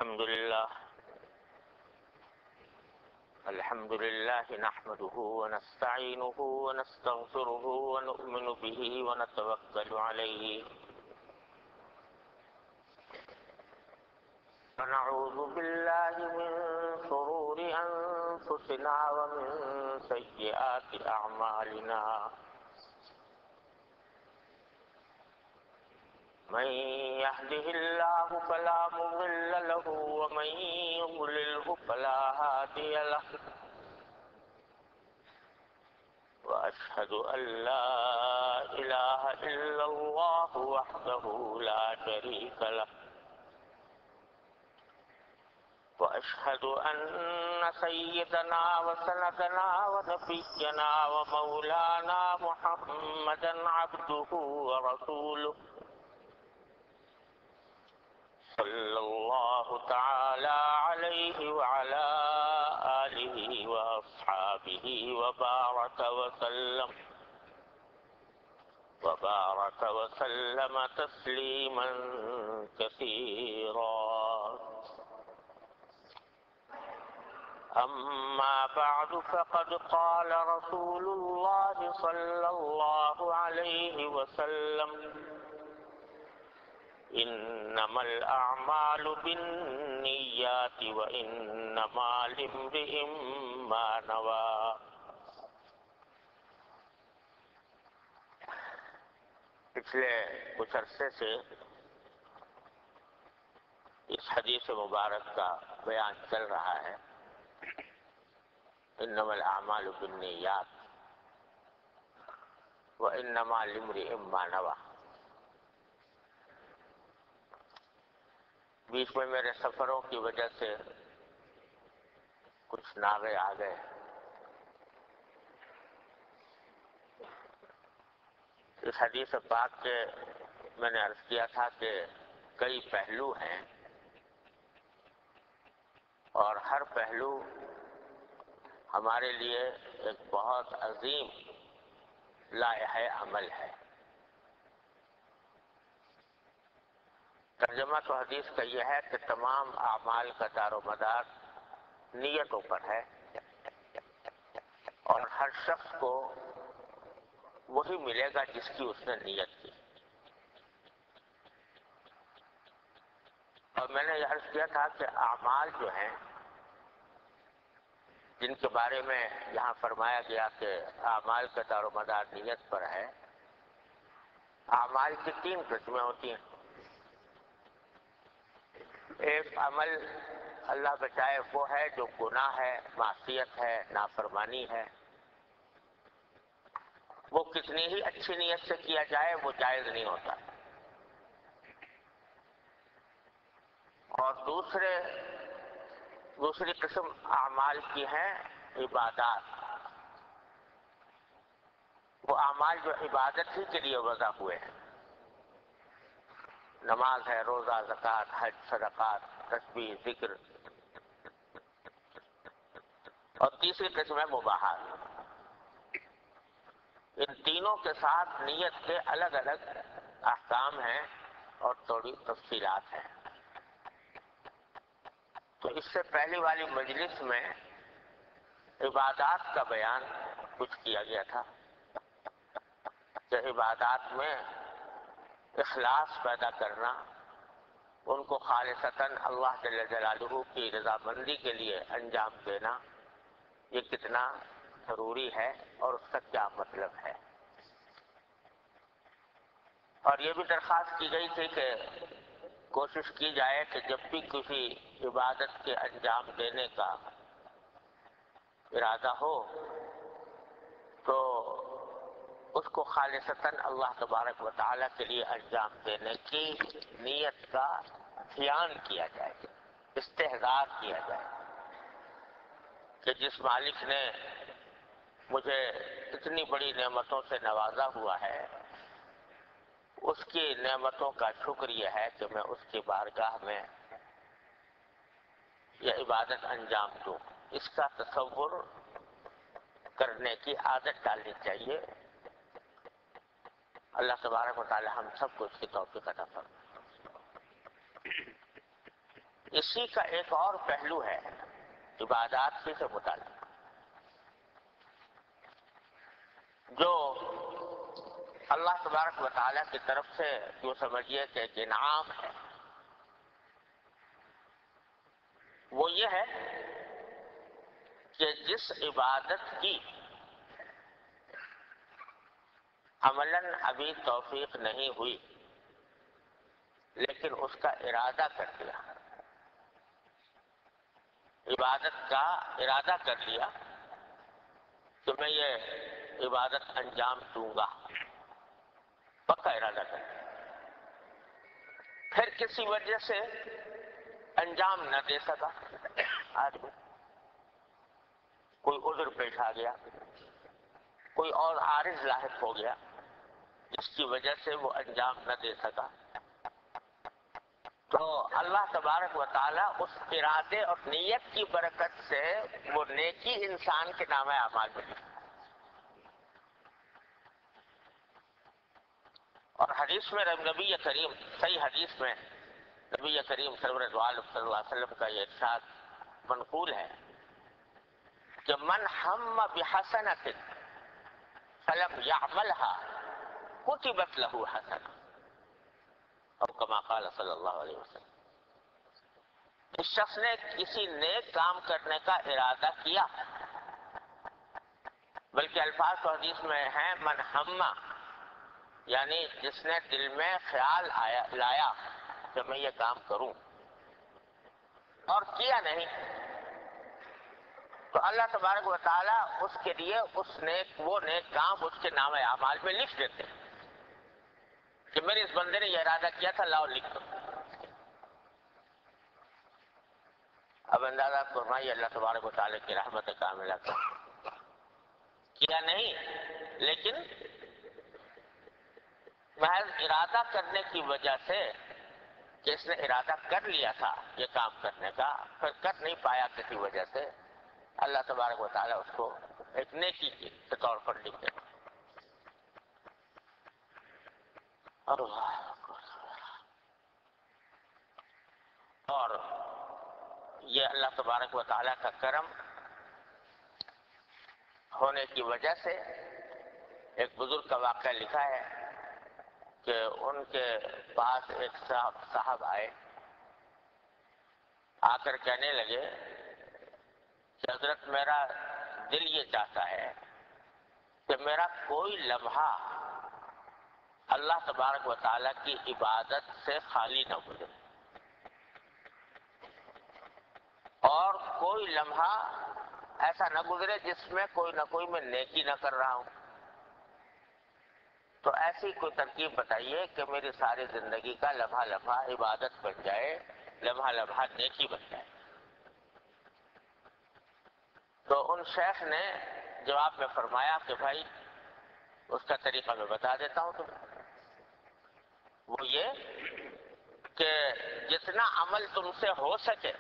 الحمد لله نحمده ونستعينه ونستغفره ونؤمن به ونتوكل عليه ونعوذ بالله من شرور أنفسنا ومن سيئات أعمالنا من يهده الله فلا مضل له ومن يضلله فلا هادي له وأشهد أن لا إله إلا الله وحده لا شريك له وأشهد أن سيدنا وسندنا ونبينا ومولانا محمدا عبده ورسوله صلى الله تعالى عليه وعلى آله وأصحابه وبارك وسلم تسليما كثيرا. أما بعد فقد قال رسول الله صلى الله عليه وسلم إنما الأعمال بالنيات وإنما لامرئ ما نوى. پچھلے کچھ عرصے سے اس حدیث مبارک کا بیان چل رہا ہے، انما الاعمال بالنیات وانما لامرئ ما نوى. بیچ میں میرے سفروں کی وجہ سے کچھ ناغے آ گئے. اس حدیث پاک کے میں نے عرض کیا تھا کہ کئی پہلو ہیں اور ہر پہلو ہمارے لیے ایک بہت عظیم لائحہ عمل ہے. ترجمہ تو حدیث کا یہ ہے کہ تمام اعمال کا دار و مدار نیتوں پر ہے اور ہر شخص کو وہی ملے گا جس کی اس نے نیت کی. اور میں نے یہ عرض کیا تھا کہ اعمال جو ہیں جن کے بارے میں یہاں فرمایا گیا کہ اعمال کا دار و مدار نیت پر ہے، اعمال کی 3 قسمیں ہوتی ہیں. ایک عمل اللہ بچائے وہ ہے جو گناہ ہے، معصیت ہے، نافرمانی ہے. وہ کتنی ہی اچھی نیت سے کیا جائے وہ جائز نہیں ہوتا. اور دوسری قسم اعمال کی ہیں عبادات. وہ اعمال جو عبادت ہی کے لیے وضع ہوئے ہیں، نماز ہے، روزہ، زکوٰۃ، حج، صدقات، تسبیح، ذکر. اور تیسری قسم ہے مباحات. ان تینوں کے ساتھ نیت کے الگ الگ احکام ہیں اور تھوڑی تفصیلات ہیں. تو اس سے پہلی والی مجلس میں عبادات کا بیان کچھ کیا گیا تھا کہ عبادات میں اخلاص پیدا کرنا، ان کو خالصتاً اللہ جل جلالہ کی رضامندی کے لیے انجام دینا، یہ کتنا ضروری ہے اور اس کا کیا مطلب ہے. اور یہ بھی درخواست کی گئی تھی کہ کوشش کی جائے کہ جب بھی کسی عبادت کے انجام دینے کا ارادہ ہو تو اس کو خالصتاً اللہ تبارک و تعالیٰ کے لیے انجام دینے کی نیت کا دھیان کیا جائے، استحضار کیا جائے کہ جس مالک نے مجھے اتنی بڑی نعمتوں سے نوازا ہوا ہے، اس کی نعمتوں کا شکر یہ ہے کہ میں اس کی بارگاہ میں یہ عبادت انجام دوں. اس کا تصور کرنے کی عادت ڈالنی چاہیے. اللہ تبارک و تعالی ہم سب کو اس کی توفیق عطا فرمائے. اسی کا ایک اور پہلو ہے عبادات سے متعلق، جو اللہ تبارک و تعالیٰ کی طرف سے جو سمجھیے کہ ایک انعام ہے، وہ یہ ہے کہ جس عبادت کی عملاً ابھی توفیق نہیں ہوئی لیکن اس کا ارادہ کر لیا، عبادت کا ارادہ کر لیا کہ میں یہ عبادت انجام دوں گا، پکا ارادہ کر لیا، پھر کسی وجہ سے انجام نہ دے سکا، آدمی کوئی عذر پیش آ گیا، کوئی اور عارض لاحق ہو گیا جس کی وجہ سے وہ انجام نہ دے سکا، تو اللہ تبارک و تعالیٰ اس ارادے اور نیت کی برکت سے وہ نیکی انسان کے نام اعمال میں لکھتا ہے۔ اور حدیث میں نبی کریم، صحیح حدیث میں نبی کریم صلی اللہ علیہ وسلم کا یہ ارشاد منقول ہے کہ من ہم بحسنۃ فلم يعملها كتبت له حسنہ، اور کما قال صلی اللہ علیہ وسلم، اس شخص نے کسی نیک کام کرنے کا ارادہ کیا، بلکہ الفاظ تو حدیث میں ہیں من ہما، یعنی جس نے دل میں خیال لایا کہ میں یہ کام کروں اور کیا نہیں، تو اللہ تبارک و تعالیٰ اس کے لیے وہ نیک کام اس کے نام اعمال میں لکھ دیتے ہیں کہ میرے اس بندے نے یہ ارادہ کیا تھا، لاؤ لکھ دو۔ اب اندازہ فرمائیے اللہ تبارک و تعالیٰ کی رحمت کاملہ کا، کیا نہیں لیکن محض ارادہ کرنے کی وجہ سے کہ اس نے ارادہ کر لیا تھا یہ کام کرنے کا، پھر کر نہیں پایا کسی وجہ سے، اللہ تبارک و تعالیٰ اس کو ایک نیکی کے طور پر لکھ دیتا۔ اور یہ اللہ تبارک و تعالیٰ کا کرم ہونے کی وجہ سے ایک بزرگ کا واقعہ لکھا ہے کہ ان کے پاس ایک صاحب آئے، آ کر کہنے لگے کہ حضرت میرا دل یہ چاہتا ہے کہ میرا کوئی لمحہ اللہ تبارک و تعالیٰ کی عبادت سے خالی نہ گزرے، اور کوئی لمحہ ایسا نہ گزرے جس میں کوئی نہ کوئی میں نیکی نہ کر رہا ہوں، تو ایسی کوئی ترکیب بتائیے کہ میری ساری زندگی کا لمحہ لمحہ عبادت بن جائے، لمحہ لمحہ نیکی بن جائے۔ تو ان شیخ نے جواب میں فرمایا کہ بھائی اس کا طریقہ میں بتا دیتا ہوں تمہیں، وہ یہ کہ جتنا عمل تم سے ہو سکے،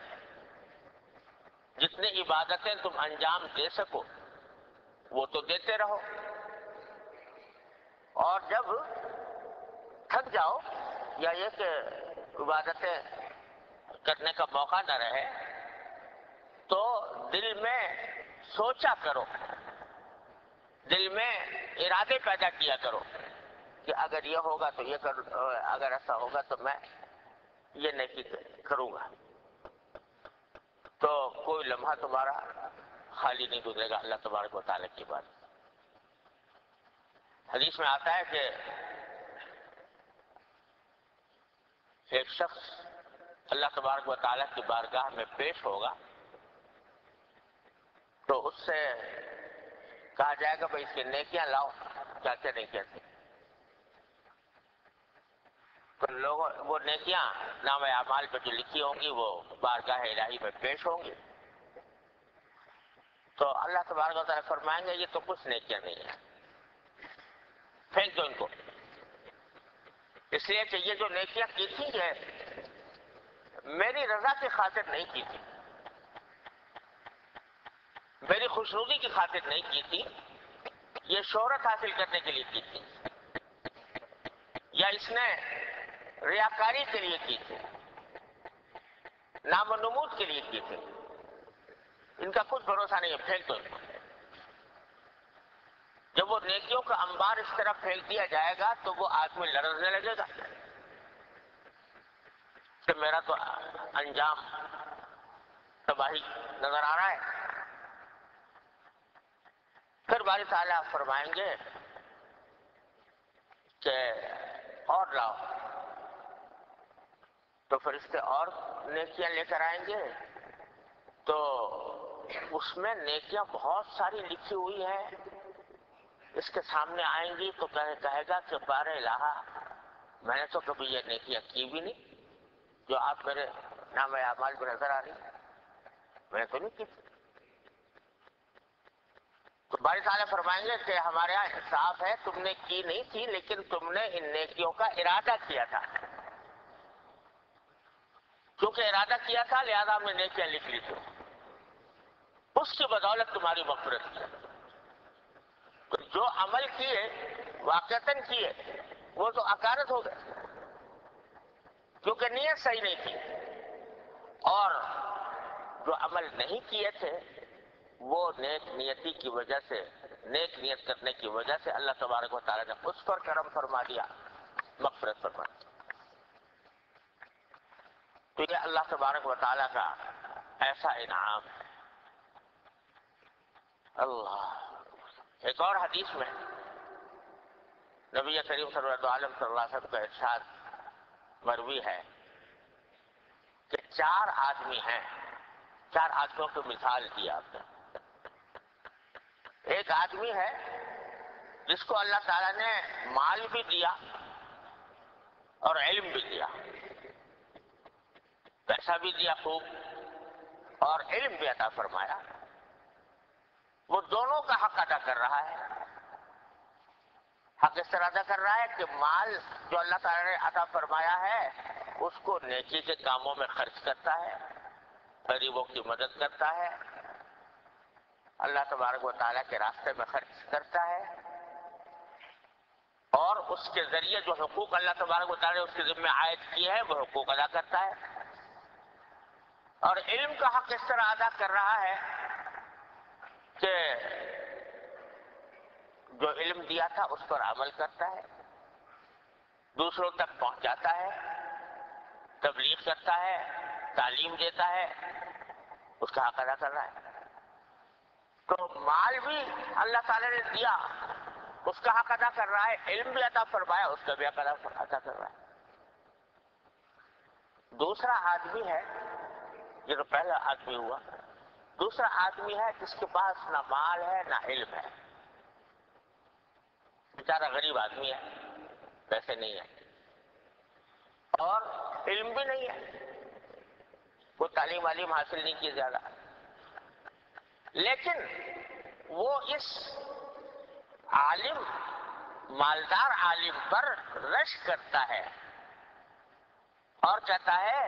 جتنی عبادتیں تم انجام دے سکو وہ تو دیتے رہو، اور جب تھک جاؤ یا یہ کہ عبادتیں کرنے کا موقع نہ رہے تو دل میں سوچا کرو، دل میں ارادے پیدا کیا کرو کہ اگر یہ ہوگا تو یہ اگر ایسا ہوگا تو میں یہ نیکی کروں گا، تو کوئی لمحہ تمہارا خالی نہیں گزرے گا اللہ تبارک و تعالیٰ کی بات۔ حدیث میں آتا ہے کہ ایک شخص اللہ تبارک و تعالیٰ کی بارگاہ میں پیش ہوگا تو اس سے کہا جائے گا بھائی اس کی نیکیاں لاؤ، کیا کیا نیکیاں تھیں، تو لوگوں وہ نیکیاں نام اعمال پہ جو لکھی ہوں گی وہ بارگاہ الہی میں پیش ہوں گی، تو اللہ تبارک و تعالیٰ فرمائیں گے یہ تو کچھ نیکیاں نہیں ہیں، پھینک دو ان کو، اس لیے کہ یہ جو نیکیاں کی تھی یہ میری رضا کی خاطر نہیں کی تھی، میری خوشنودی کی خاطر نہیں کی تھی، یہ شہرت حاصل کرنے کے لیے کی تھی، یا اس نے ریاکاری کے لیے کی تھی، نام و نمود کے لیے کی تھی. ان کا کچھ بھروسہ نہیں ہے، پھینک دو ان کو. جب وہ نیکیوں کا انبار اس طرح پھینک دیا جائے گا تو وہ آدمی لرزنے لگے گا کہ میرا تو انجام تباہی نظر آ رہا ہے. پھر باری تعالیٰ فرمائیں گے کہ اور لاؤ، تو فرشتے اور نیکیاں لے کر آئیں گے. تو اس میں نیکیاں بہت ساری لکھی ہوئی ہیں. اس کے سامنے آئیں گی تو کہے گا کہ بار الہ، میں نے تو کبھی یہ نیکیاں کی بھی نہیں جو آپ میرے نام اعمال میں نظر آ رہی، میں نے تو نہیں کی. تو باری تعالیٰ فرمائیں گے کہ ہمارے یہاں انصاف ہے، تم نے کی نہیں تھی لیکن تم نے ان نیکیوں کا ارادہ کیا تھا. کیونکہ ارادہ کیا تھا لہذا ہم نے نیکیاں لکھ لی تھی، اس کی بدولت تمہاری مغفرت کی. تو جو عمل کیے واقعتاً کیے وہ تو اکارت ہو گئے کیونکہ نیت صحیح نہیں تھی. اور جو عمل نہیں کیے تھے وہ نیک نیتی کی وجہ سے، نیک نیت کرنے کی وجہ سے اللہ تبارک و تعالیٰ نے اس پر کرم فرما دیا، مغفرت فرما دیا. تو یہ اللہ تبارک و تعالیٰ کا ایسا انعام ہے. اللہ. ایک اور حدیث میں نبی کریم صلی اللہ علیہ وسلم کا ارشاد مروی ہے کہ 4 آدمی ہیں، 4 آدمیوں کی مثال دی آپ نے. ایک آدمی ہے جس کو اللہ تعالیٰ نے مال بھی دیا اور علم بھی دیا، پیسہ بھی دیا خوب اور علم بھی عطا فرمایا. وہ دونوں کا حق ادا کر رہا ہے. حق اس طرح ادا کر رہا ہے کہ مال جو اللہ تعالیٰ نے عطا فرمایا ہے اس کو نیکی کے کاموں میں خرچ کرتا ہے، غریبوں کی مدد کرتا ہے، اللہ تبارک و تعالیٰ کے راستے میں خرچ کرتا ہے، اور اس کے ذریعے جو حقوق اللہ تبارک و تعالیٰ نے اس کے ذمہ عائد کیے ہیں وہ حقوق ادا کرتا ہے. اور علم کا حق اس طرح ادا کر رہا ہے کہ جو علم دیا تھا اس پر عمل کرتا ہے، دوسروں تک پہنچاتا ہے، تبلیغ کرتا ہے، تعلیم دیتا ہے، اس کا حق ادا کر رہا ہے. تو مال بھی اللہ تعالیٰ نے دیا، اس کا حق ادا کر رہا ہے، علم بھی عطا فرمایا، اس کا بھی حق ادا کر رہا ہے. دوسرا آدمی ہے، یہ تو پہلا آدمی ہوا. دوسرا آدمی ہے جس کے پاس نہ مال ہے نہ علم ہے، بیچارہ غریب آدمی ہے، پیسے نہیں ہے اور علم بھی نہیں ہے، وہ تعلیم علیم حاصل نہیں کی زیادہ، لیکن وہ اس عالم، مالدار عالم پر رش کرتا ہے اور کہتا ہے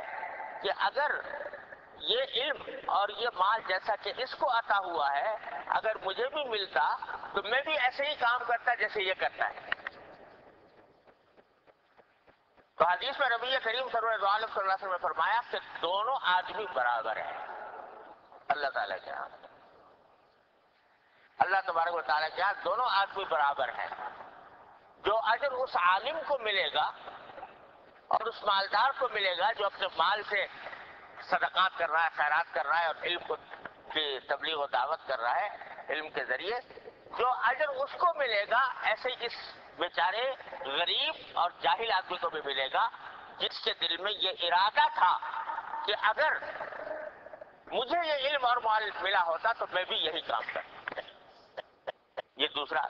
کہ اگر یہ علم اور یہ مال جیسا کہ اس کو عطا ہوا ہے اگر مجھے بھی ملتا تو میں بھی ایسے ہی کام کرتا جیسے یہ کرتا ہے. تو حدیث میں نبی کریم صلی اللہ علیہ وسلم نے فرمایا کہ دونوں آدمی برابر ہیں اللہ تعالیٰ کے ہاں. اللہ تبارک و تعالیٰ کے ہاں دونوں آدمی برابر ہیں. جو اجر اس عالم کو ملے گا اور اس مالدار کو ملے گا جو اپنے مال سے صدقات کر رہا ہے، خیرات کر رہا ہے اور علم کی تبلیغ و دعوت کر رہا ہے علم کے ذریعے، جو اجر اس کو ملے گا ایسے اس بیچارے غریب اور جاہل آدمی کو بھی ملے گا جس کے دل میں یہ ارادہ تھا کہ اگر مجھے یہ علم اور مال ملا ہوتا تو میں بھی یہی کام کرتا. یہ دوسرا،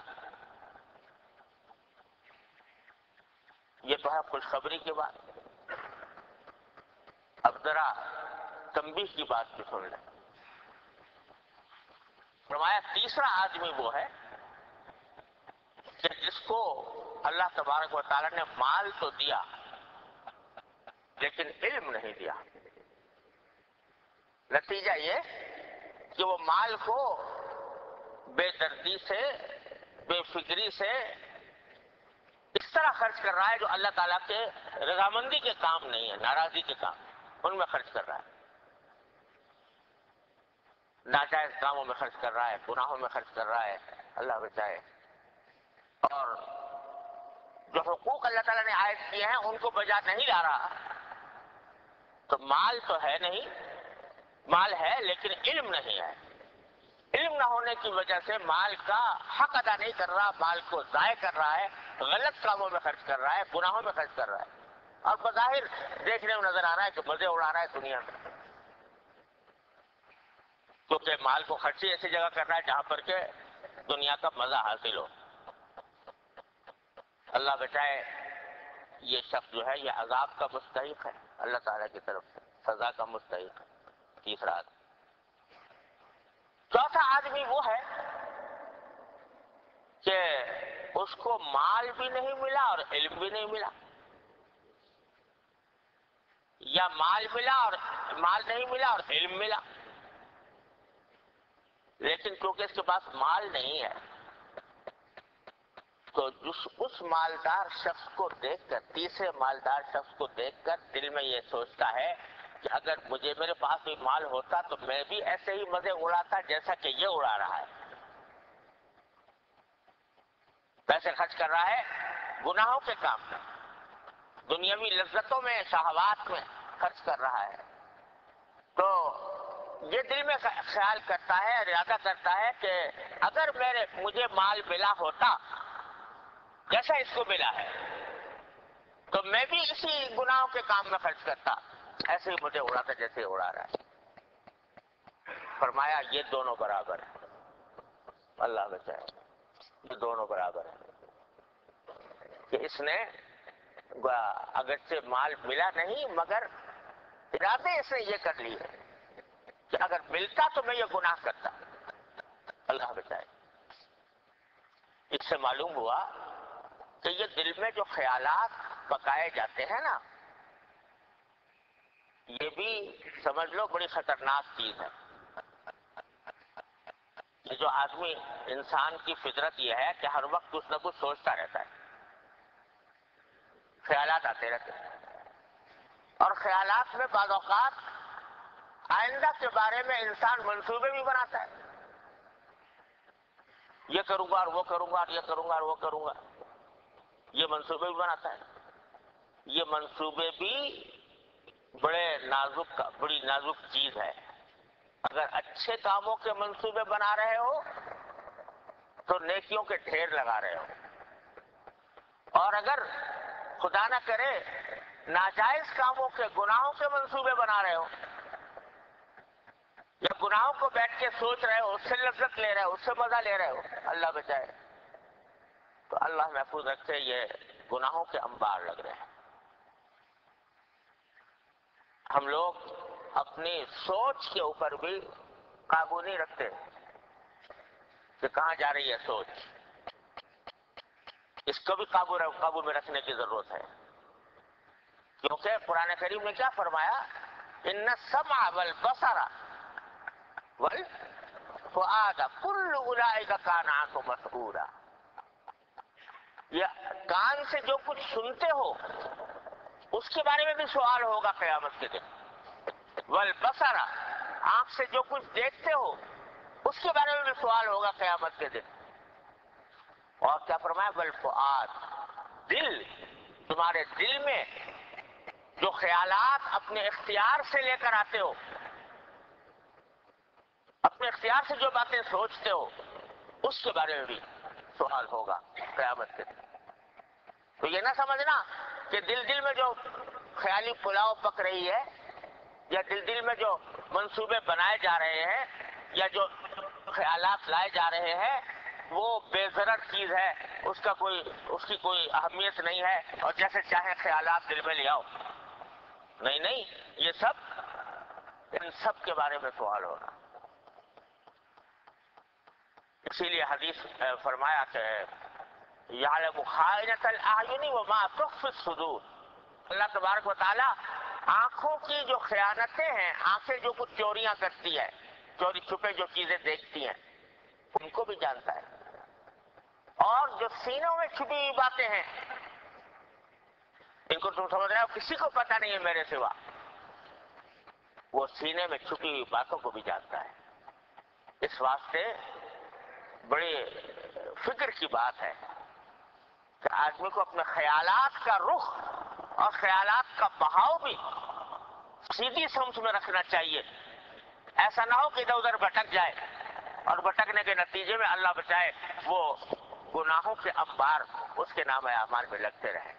یہ تو ہے خوشخبری کی بات. اب ذرا تنبیہ کی بات بھی سن لیں. فرمایا تیسرا آدمی وہ ہے کہ جس کو اللہ تبارک و تعالیٰ نے مال تو دیا لیکن علم نہیں دیا. نتیجہ یہ کہ وہ مال کو بے دردی سے، بے فکری سے اس طرح خرچ کر رہا ہے جو اللہ تعالیٰ کے رضامندی کے کام نہیں ہے، ناراضی کے کام، ان میں خرچ کر رہا ہے. ناجائز کاموں میں خرچ کر رہا ہے، گناہوں میں خرچ کر رہا ہے، اللہ بچائے. اور جو حقوق اللہ تعالیٰ نے عائد کیے ہیں ان کو بجا نہیں لا رہا. تو مال تو ہے نہیں، مال ہے لیکن علم نہیں ہے. علم نہ ہونے کی وجہ سے مال کا حق ادا نہیں کر رہا، مال کو ضائع کر رہا ہے، غلط کاموں میں خرچ کر رہا ہے، گناہوں میں خرچ کر رہا ہے. اور بظاہر دیکھنے میں نظر آ رہا ہے کہ مزے اڑا رہا ہے دنیا میں، کیونکہ مال کو خرچ ہی ایسی جگہ کر رہا ہے جہاں پر کہ دنیا کا مزہ حاصل ہو. اللہ بچائے، یہ شخص جو ہے یہ عذاب کا مستحق ہے، اللہ تعالیٰ کی طرف سے سزا کا مستحق ہے. تیسرا آدمی. چوتھا آدمی وہ ہے کہ اس کو مال بھی نہیں ملا اور علم بھی نہیں ملا، یا مال ملا اور مال نہیں ملا اور علم ملا، لیکن کیونکہ اس کے پاس مال نہیں ہے تو اس مالدار شخص کو دیکھ کر، تیسرے مالدار شخص کو دیکھ کر دل میں یہ سوچتا ہے کہ اگر میرے پاس بھی مال ہوتا تو میں بھی ایسے ہی مزے اڑاتا جیسا کہ یہ اڑا رہا ہے. پیسے خرچ کر رہا ہے گناہوں کے کام میں، دنیاوی لذتوں میں، شہوات میں خرچ کر رہا ہے. تو یہ دل میں خیال کرتا ہے، ارادہ کرتا ہے کہ اگر مجھے مال ملا ہوتا جیسا اس کو ملا ہے تو میں بھی اسی گناہوں کے کام میں خرچ کرتا، ایسے ہی مجھے اڑاتا جیسے اڑا رہا ہے. فرمایا یہ دونوں برابر ہیں، اللہ بچائے، یہ دونوں برابر ہیں کہ اس نے اگرچہ مال ملا نہیں مگر ارادے اس نے یہ کر لیے کہ اگر ملتا تو میں یہ گناہ کرتا، اللہ بچائے. اس سے معلوم ہوا کہ یہ دل میں جو خیالات پکائے جاتے ہیں نا، یہ بھی سمجھ لو بڑی خطرناک چیز ہے. یہ جو آدمی، انسان کی فطرت یہ ہے کہ ہر وقت کچھ نہ کچھ سوچتا رہتا ہے، خیالات آتے رہتے ہیں، اور خیالات میں بعض اوقات آئندہ کے بارے میں انسان منصوبے بھی بناتا ہے. یہ کروں گا اور وہ کروں گا اور یہ کروں گا اور وہ کروں گا، یہ منصوبے بھی بناتا ہے. یہ منصوبے بھی بڑی نازک چیز ہے. اگر اچھے کاموں کے منصوبے بنا رہے ہو تو نیکیوں کے ڈھیر لگا رہے ہو، اور اگر خدا نہ کرے ناجائز کاموں کے، گناہوں کے منصوبے بنا رہے ہو، یا گناہوں کو بیٹھ کے سوچ رہے ہو، اس سے لذت لے رہے ہو، اس سے مزہ لے رہے ہو، اللہ بچائے، تو اللہ محفوظ رکھے یہ گناہوں کے انبار لگ رہے ہیں. ہم لوگ اپنی سوچ کے اوپر بھی قابو نہیں رکھتے کہ کہاں جا رہی ہے سوچ. اس کو بھی قابو میں رکھنے کی ضرورت ہے، کیونکہ قرآن کریم نے کیا فرمایا؟ ان السمع والبصر والفؤاد کل اولئک کان عنہ مسئولا. یہ کان سے جو کچھ سنتے ہو اس کے بارے میں بھی سوال ہوگا قیامت کے دن. والبصر، آنکھ سے جو کچھ دیکھتے ہو اس کے بارے میں بھی سوال ہوگا قیامت کے دن. اور کیا فرمایا؟ والفؤاد، دل، تمہارے دل میں جو خیالات اپنے اختیار سے لے کر آتے ہو، اپنے اختیار سے جو باتیں سوچتے ہو اس کے بارے میں بھی سوال ہوگا قیامت کے دن. تو یہ نہ سمجھنا کہ دل میں جو خیالی پلاؤ پک رہی ہے، یا دل میں جو منصوبے بنائے جا رہے ہیں، یا جو خیالات لائے جا رہے ہیں وہ بے ضرر چیز ہے، اس کی کوئی اہمیت نہیں ہے، اور جیسے چاہے خیالات دل میں لے آؤ. نہیں، یہ سب، ان سب کے بارے میں سوال ہوگا. اسی لیے حدیث فرمایا کہ یعلم خائنۃ الاعین وما تخفی الصدور. اللہ تبارک و تعالی آنکھوں کی جو خیانتیں ہیں، آنکھیں جو کچھ چوریاں کرتی ہے، چوری چھپے جو چیزیں دیکھتی ہیں، ان کو بھی جانتا ہے. اور جو سینوں میں چھپی ہوئی باتیں ہیں، ان کو تم سمجھ رہے ہو کسی کو پتہ نہیں ہے میرے سوا، وہ سینے میں چھپی ہوئی باتوں کو بھی جانتا ہے. اس واسطے بڑی فکر کی بات ہے کہ آدمی کو اپنے خیالات کا رخ اور خیالات کا بہاؤ بھی سیدھی سمت میں رکھنا چاہیے. ایسا نہ ہو کہ ادھر ادھر بھٹک جائے اور بھٹکنے کے نتیجے میں اللہ بچائے وہ گناہوں کے انبار اس کے نام اعمال میں لگتے رہیں.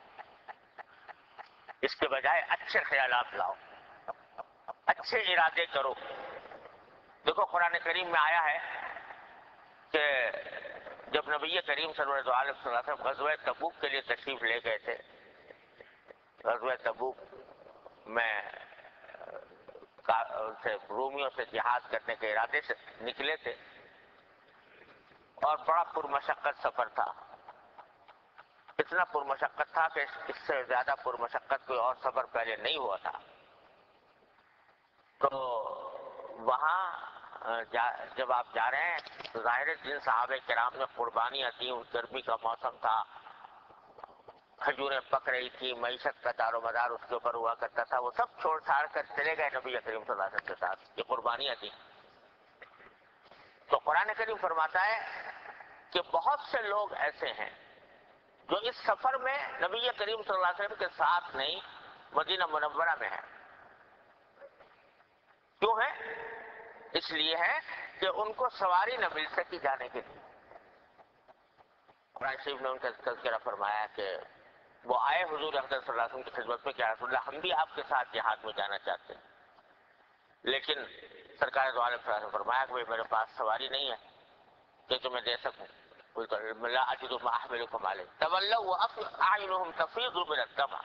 اس کے بجائے اچھے خیالات لاؤ، اچھے ارادے کرو. دیکھو قرآن کریم میں آیا ہے کہ جب نبی کریم صلی اللہ علیہ وسلم غزوہ تبوک کے لیے تشریف لے گئے تھے، غزوہ تبوک میں رومیوں سے جہاد کرنے کے ارادے سے نکلے تھے اور بڑا پرمشقت سفر تھا. اتنا پرمشقت تھا کہ اس سے زیادہ پرمشقت کوئی اور سفر پہلے نہیں ہوا تھا. تو وہاں جب آپ جا رہے ہیں تو ظاہر ہے جن صحابہ کرام نے قربانیاں دی، گرمی کا موسم تھا، کھجوریں پک رہی تھی، معیشت کا دار و مدار اس کے اوپر ہوا کرتا تھا، وہ سب چھوڑ چھاڑ کر چلے گئے نبی کریم صلی اللہ علیہ وسلم کے ساتھ. یہ قربانیاں تھیں. تو قرآن کریم فرماتا ہے کہ بہت سے لوگ ایسے ہیں جو اس سفر میں نبی کریم صلی اللہ علیہ وسلم کے ساتھ نہیں، مدینہ منورہ میں ہیں. کیوں ہے؟ اس لیے ہے کہ ان کو سواری نہ مل سکی جانے کے لیے. قرآن شریف نے ان کا تذکرہ فرمایا کہ وہ آئے حضور اقدس صلی اللہ علیہ وسلم کی خدمت میں کہ رسول اللہ ہم بھی آپ کے ساتھ جہاد میں جانا چاہتے ہیں، لیکن سرکار دو عالم صلی اللہ علیہ وسلم نے فرمایا کہ میرے پاس سواری نہیں ہے کہ تمہیں دے سکوں. لا اجد ما احملکم علیہ تولوا واعینہم تفیض من الدمع.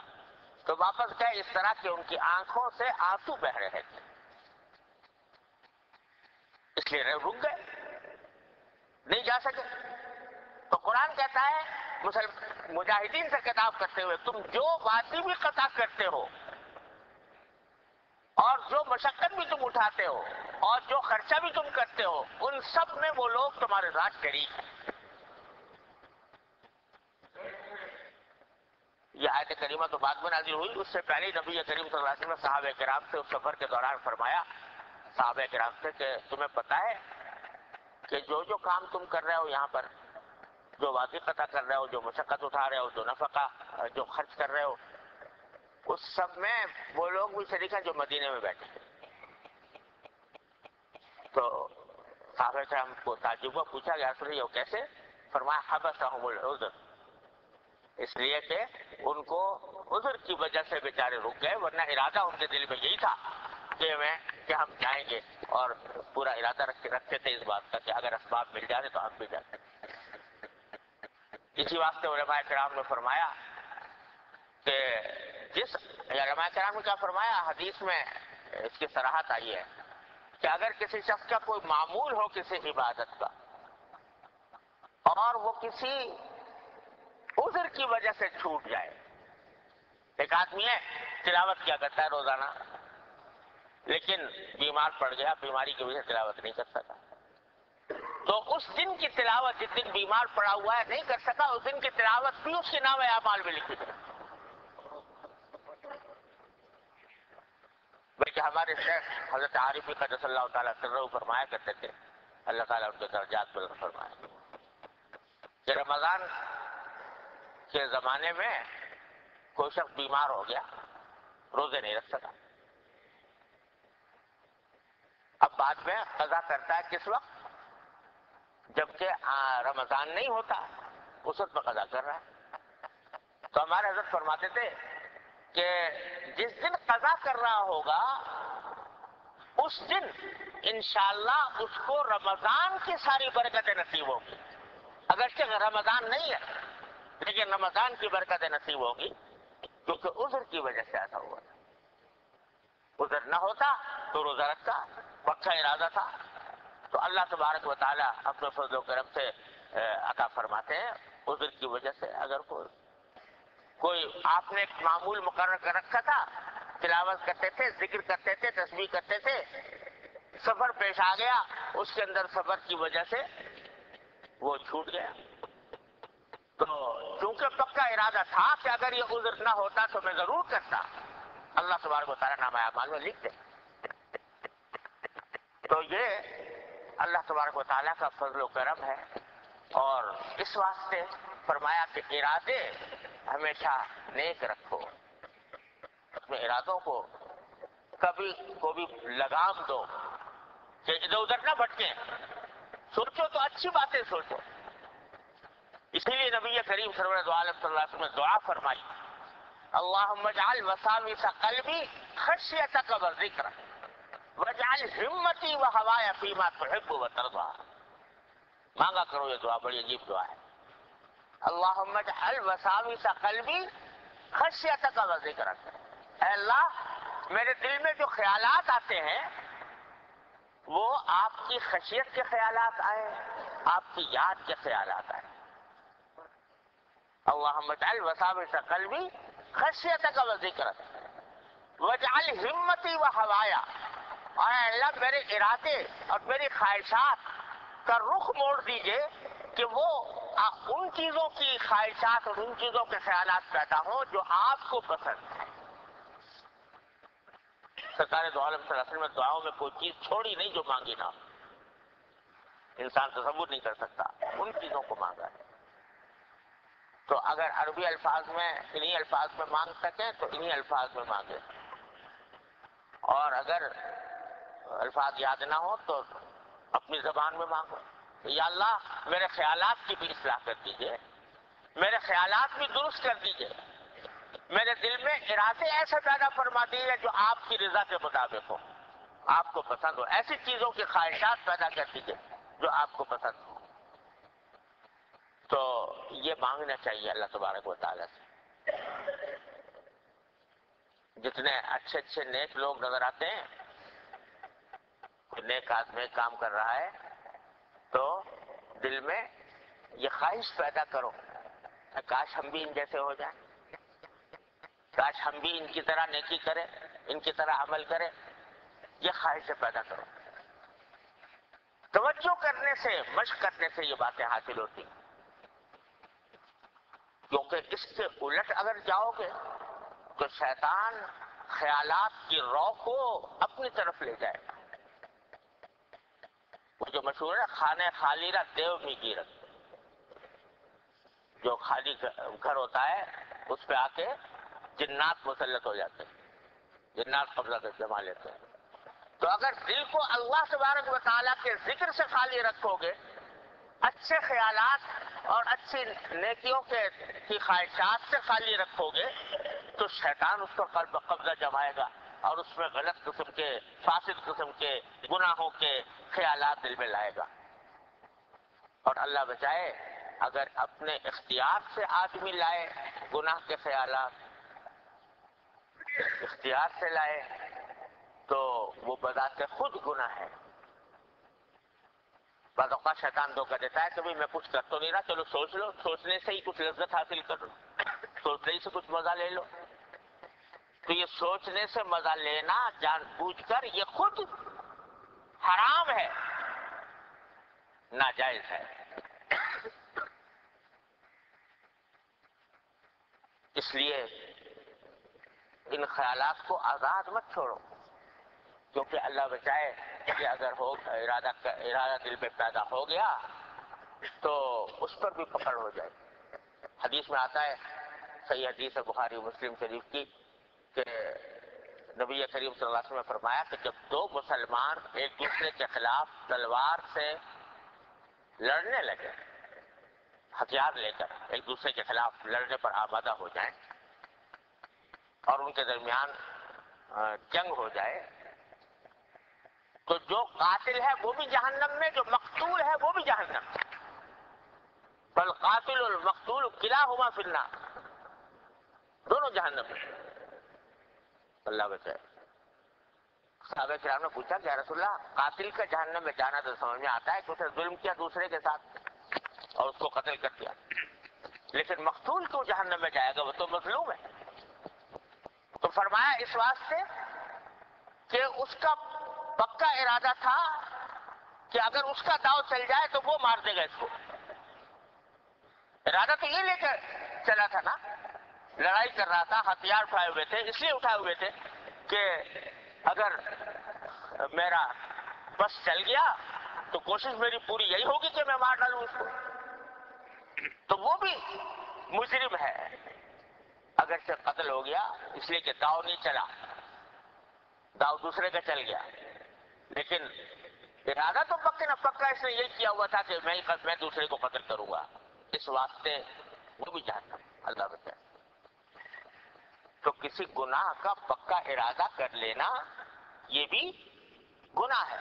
تو واپس گئے اس طرح کہ ان کی آنکھوں سے آنسو بہ رہے تھے، اس لیے رک گئے، نہیں جا سکے. تو قرآن کہتا ہے مجاہدین سے خطاب کرتے ہوئے تم جو وادی بھی قطع کرتے ہو اور جو مشقت بھی تم اٹھاتے ہو اور جو خرچہ بھی تم کرتے ہو، ان سب میں وہ لوگ تمہارے ساتھ شریک ہیں. یہ آیت کریمہ تو بعد میں نازل ہوئی، اس سے پہلے نبی کریم صلی اللہ علیہ وسلم نے صحابہ کرام سے اس سفر کے دوران فرمایا، صحابہ کرام سے کہ تمہیں پتہ ہے کہ جو جو کام تم کر رہے ہو یہاں پر، جو وادی قطع کر رہے ہو، جو مشقت اٹھا رہے ہو، جو نفقہ جو خرچ کر رہے ہو، اس سب میں وہ لوگ بھی شریک ہیں جو مدینے میں بیٹھے. تو صحابہ کرام کو تعجب ہوا، پوچھا گیا رسول اللہ کیسے؟ فرمایا حبسہم العذر، اس لیے کہ ان کو عذر کی وجہ سے بیچارے رک گئے، ورنہ ارادہ ان کے دل میں یہی تھا کہ ہم جائیں گے، اور پورا ارادہ رکھتے تھے اس بات کا کہ اگر اسباب مل جائے تو ہم بھی جاتے. اسی واسطے علماء کرام نے فرمایا کہ علماء کرام نے کیا فرمایا، حدیث میں اس کی صراحت آئی ہے کہ اگر کسی شخص کا کوئی معمول ہو کسی عبادت کا اور وہ کسی عذر کی وجہ سے چھوٹ جائے. ایک آدمی ہے تلاوت کیا کرتا ہے روزانہ، لیکن بیمار پڑ گیا، بیماری کی وجہ سے تلاوت نہیں کر سکا، تو اس دن کی تلاوت جس دن بیمار پڑا ہوا ہے نہیں کر سکا، اس دن کی تلاوت بھی اس کے نام اعمال میں لکھی گئی. بلکہ ہمارے شیخ حضرت عارفی قدس اللہ تعالیٰ سرہ فرمایا کرتے تھے، اللہ تعالیٰ ان کے درجات بلند فرمائے، کہ رمضان کے زمانے میں کوئی شخص بیمار ہو گیا، روزے نہیں رکھ سکا، اب بعد میں قضا کرتا ہے کس وقت؟ جبکہ رمضان نہیں ہوتا، اس وقت میں قضا کر رہا ہے. تو ہمارے حضرت فرماتے تھے کہ جس دن قضا کر رہا ہوگا اس دن انشاءاللہ اس کو رمضان کی ساری برکتیں نصیب ہوگی. اگرچہ رمضان نہیں ہے لیکن رمضان کی برکتیں نصیب ہوگی، کیونکہ عذر کی وجہ سے ایسا ہوا تھا. عذر نہ ہوتا تو روزہ رکھتا، پکا ارادہ تھا. تو اللہ تبارک و تعالیٰ اپنے فضل و کرم سے عطا فرماتے ہیں. عذر کی وجہ سے اگر کوئی آپ نے ایک معمول مقرر کر رکھا تھا، تلاوت کرتے تھے، ذکر کرتے تھے، تسبیح کرتے تھے، سفر پیش آ گیا، اس کے اندر سفر کی وجہ سے وہ چھوٹ گیا، تو چونکہ پکا ارادہ تھا کہ اگر یہ عذر نہ ہوتا تو میں ضرور کرتا، اللہ تبارک و تعالیٰ نامہ اعمال میں لکھ دے. تو یہ اللہ تبارک و تعالیٰ کا فضل و کرم ہے، اور اس واسطے فرمایا کہ ارادے ہمیشہ نیک رکھو، اپنے ارادوں کو کبھی کو بھی لگام دو کہ ادھر ادھر نہ بھٹکیں، سوچو تو اچھی باتیں سوچو۔ اسی لیے نبی کریم سرور دو عالم صلی اللہ علیہ وسلم نے دعا فرمائی، اللہم اجعل وساوس قلبی خشیتک وذکرک واجعل ہمتی وہوایا فیما تحب وترضی۔ مانگا کرو یہ دعا، بڑی عجیب دعا ہے۔ اللہم اجعل وساوس قلبی خشیتک وذکرک، اے اللہ میرے دل میں جو خیالات آتے ہیں وہ آپ کی خشیت کے خیالات آئے، آپ کی یاد کے خیالات آئے۔ اللہم اجعل وساوس قلبی خشیتک وذکرک واجعل ہمتی وہوایا، اور اے اللہ میرے ارادے اور میری خواہشات کا رخ موڑ دیجئے کہ وہ ان چیزوں کی خواہشات اور ان چیزوں کے خیالات پیدا ہوں جو آپ کو پسند ہے۔ سرکار دو عالم صلی اللہ علیہ وسلم نے دعاؤں میں کوئی چیز چھوڑی نہیں جو مانگی نہ ہو، انسان تصور نہیں کر سکتا، ان چیزوں کو مانگا ہے۔ تو اگر عربی الفاظ میں انہی الفاظ میں مانگ سکیں تو انہی الفاظ میں مانگے، اور اگر الفاظ یاد نہ ہو تو اپنی زبان میں مانگو، یا اللہ میرے خیالات کی بھی اصلاح کر دیجئے، میرے خیالات بھی درست کر دیجئے، میرے دل میں ارادے ایسے پیدا فرما دیجئے جو آپ کی رضا کے مطابق ہو، آپ کو پسند ہو، ایسی چیزوں کی خواہشات پیدا کر دیجئے جو آپ کو پسند ہو۔ تو یہ مانگنا چاہیے اللہ تبارک و تعالیٰ سے۔ جتنے اچھے اچھے نیک لوگ نظر آتے ہیں، کوئی نیک آدمی کام کر رہا ہے تو دل میں یہ خواہش پیدا کرو کہ کاش ہم بھی ان جیسے ہو جائیں، کاش ہم بھی ان کی طرح نیکی کریں، ان کی طرح عمل کریں، یہ خواہشیں پیدا کرو۔ توجہ کرنے سے، مشق کرنے سے یہ باتیں حاصل ہوتی ہیں، کیونکہ اس سے الٹ اگر جاؤ گے تو شیطان خیالات کی رو کو اپنی طرف لے جائے گا۔ وہ جو مشہور ہے خانے خالی را دیو میں گیرت، جو خالی گھر ہوتا ہے اس پہ آ کے جنات مسلط ہو جاتے ہیں، جنات قبضہ کر جما لیتے ہیں۔ تو اگر دل کو اللہ تبارک و تعالیٰ کے ذکر سے خالی رکھو گے، اچھے خیالات اور اچھی نیکیوں کی خواہشات سے خالی رکھو گے، تو شیطان اس پر قبضہ جمائے گا اور اس میں غلط قسم کے، فاسد قسم کے گناہوں کے خیالات دل میں لائے گا۔ اور اللہ بچائے اگر اپنے اختیار سے آدمی لائے گناہ کے خیالات، اختیار سے لائے تو وہ بذات خود گناہ ہے۔ بعض اوقات شیطان دھوکہ دیتا ہے کہ بھئی میں کچھ کر تو نہیں رہا، چلو سوچ لو، سوچنے سے ہی کچھ لذت حاصل کر لو، سوچنے سے کچھ مزہ لے لو۔ تو یہ سوچنے سے مزہ لینا جان بوجھ کر یہ خود حرام ہے، ناجائز ہے۔ اس لیے ان خیالات کو آزاد مت چھوڑو، کیونکہ اللہ بچائے کہ اگر ارادہ دل میں پیدا ہو گیا تو اس پر بھی پکڑ ہو جائے۔ حدیث میں آتا ہے، صحیح حدیث ہے بخاری مسلم شریف کی، کہ نبی کریم صلی اللہ علیہ وسلم نے فرمایا کہ جب دو مسلمان ایک دوسرے کے خلاف تلوار سے لڑنے لگے، ہتھیار لے کر ایک دوسرے کے خلاف لڑنے پر آمادہ ہو جائیں اور ان کے درمیان جنگ ہو جائے، تو جو قاتل ہے وہ بھی جہنم میں، جو مقتول ہے وہ بھی جہنم میں، فالقاتل والمقتول کلاہما فی النار، دونوں جہنم میں۔ اللہ بچائے۔ صحابہ کرام نے پوچھا کہ یا رسول اللہ قاتل کا جہنم میں جانا تو سمجھ میں آتا ہے کہ اس نے ظلم کیا دوسرے کے ساتھ اور اس کو قتل کر دیا، لیکن مقتول کیوں جہنم میں جائے گا، وہ تو مظلوم ہے۔ تو فرمایا اس واسطے کہ اس کا پکا ارادہ تھا کہ اگر اس کا داؤ چل جائے تو وہ مار دے گا اس کو، ارادہ تو یہ لے کر چلا تھا نا، لڑائی کر رہا تھا، ہتھیار اٹھائے ہوئے تھے، اس لیے اٹھائے ہوئے تھے کہ اگر میرا بس چل گیا تو کوشش میری پوری یہی ہوگی کہ میں مار ڈالوں اس کو. تو وہ بھی مجرم ہے. اگر سے قتل ہو گیا اس لیے کہ داؤ نہیں چلا، داؤ دوسرے کا چل گیا، لیکن ارادہ تو پکا نہ پکا اس نے یہی کیا ہوا تھا کہ میں دوسرے کو قتل کروں گا، اس واسطے وہ بھی جہنم. اللہ بچائے. تو کسی گناہ کا پکا ارادہ کر لینا یہ بھی گناہ ہے.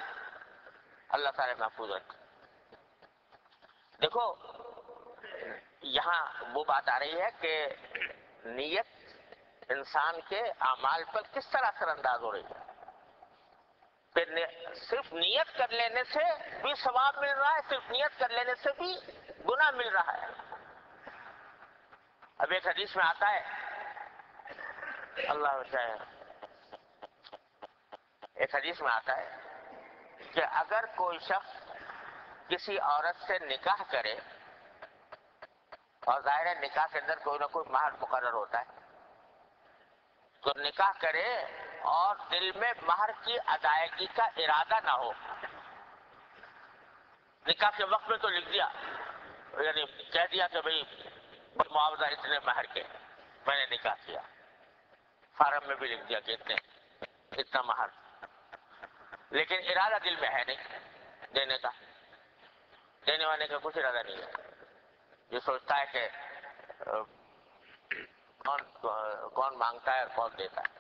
اللہ تعالی محفوظ رکھے. دیکھو یہاں وہ بات آ رہی ہے کہ نیت انسان کے اعمال پر کس طرح اثر انداز ہو رہی ہے. پھر صرف نیت کر لینے سے بھی ثواب مل رہا ہے، صرف نیت کر لینے سے بھی گناہ مل رہا ہے. اب ایک حدیث میں آتا ہے، اللہ بچائے، ایک حدیث میں آتا ہے کہ اگر کوئی شخص کسی عورت سے نکاح کرے، اور ظاہر ہے نکاح کے اندر کوئی نہ کوئی مہر مقرر ہوتا ہے، تو نکاح کرے اور دل میں مہر کی ادائیگی کا ارادہ نہ ہو. نکاح کے وقت میں تو لکھ دیا، یعنی کہہ دیا کہ بھئی معاوضہ اتنے مہر کے میں نے نکاح کیا، فارم میں بھی لکھ دیا کہ اتنا مہر، لیکن ارادہ دل میں ہے نہیں دینے کا. دینے والے کا کچھ ارادہ نہیں ہے. یہ سوچتا ہے کہ کون مانگتا ہے اور کون دیتا ہے.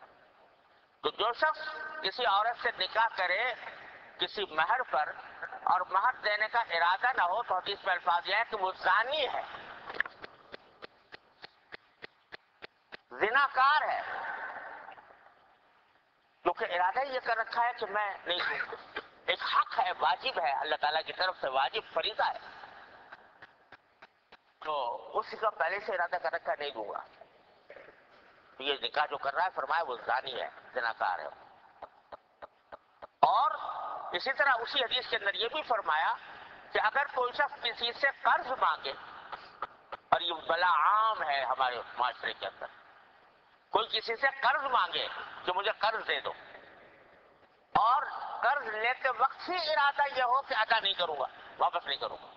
تو جو شخص کسی عورت سے نکاح کرے کسی مہر پر اور مہر دینے کا ارادہ نہ ہو، تو حدیث میں الفاظ یہ ہے کہ وہ زانی ہے، زناکار ہے، کیونکہ ارادہ یہ کر رکھا ہے کہ میں نہیں دوں. ایک حق ہے، واجب ہے، اللہ تعالیٰ کی طرف سے واجب فریضہ ہے، تو اس کا پہلے سے ارادہ کر رکھا نہیں دوں گا. یہ نکاح جو کر رہا ہے فرمایا وہ زانی ہے، زناکار ہے. اور اسی طرح اسی حدیث کے اندر یہ بھی فرمایا کہ اگر کوئی شخص کسی سے قرض مانگے، اور یہ بلا عام ہے ہمارے معاشرے کے اندر، کوئی کسی سے قرض مانگے کہ مجھے قرض دے دو، اور قرض لیتے وقت ہی ارادہ یہ ہو کہ ادا نہیں کروں گا، واپس نہیں کروں گا،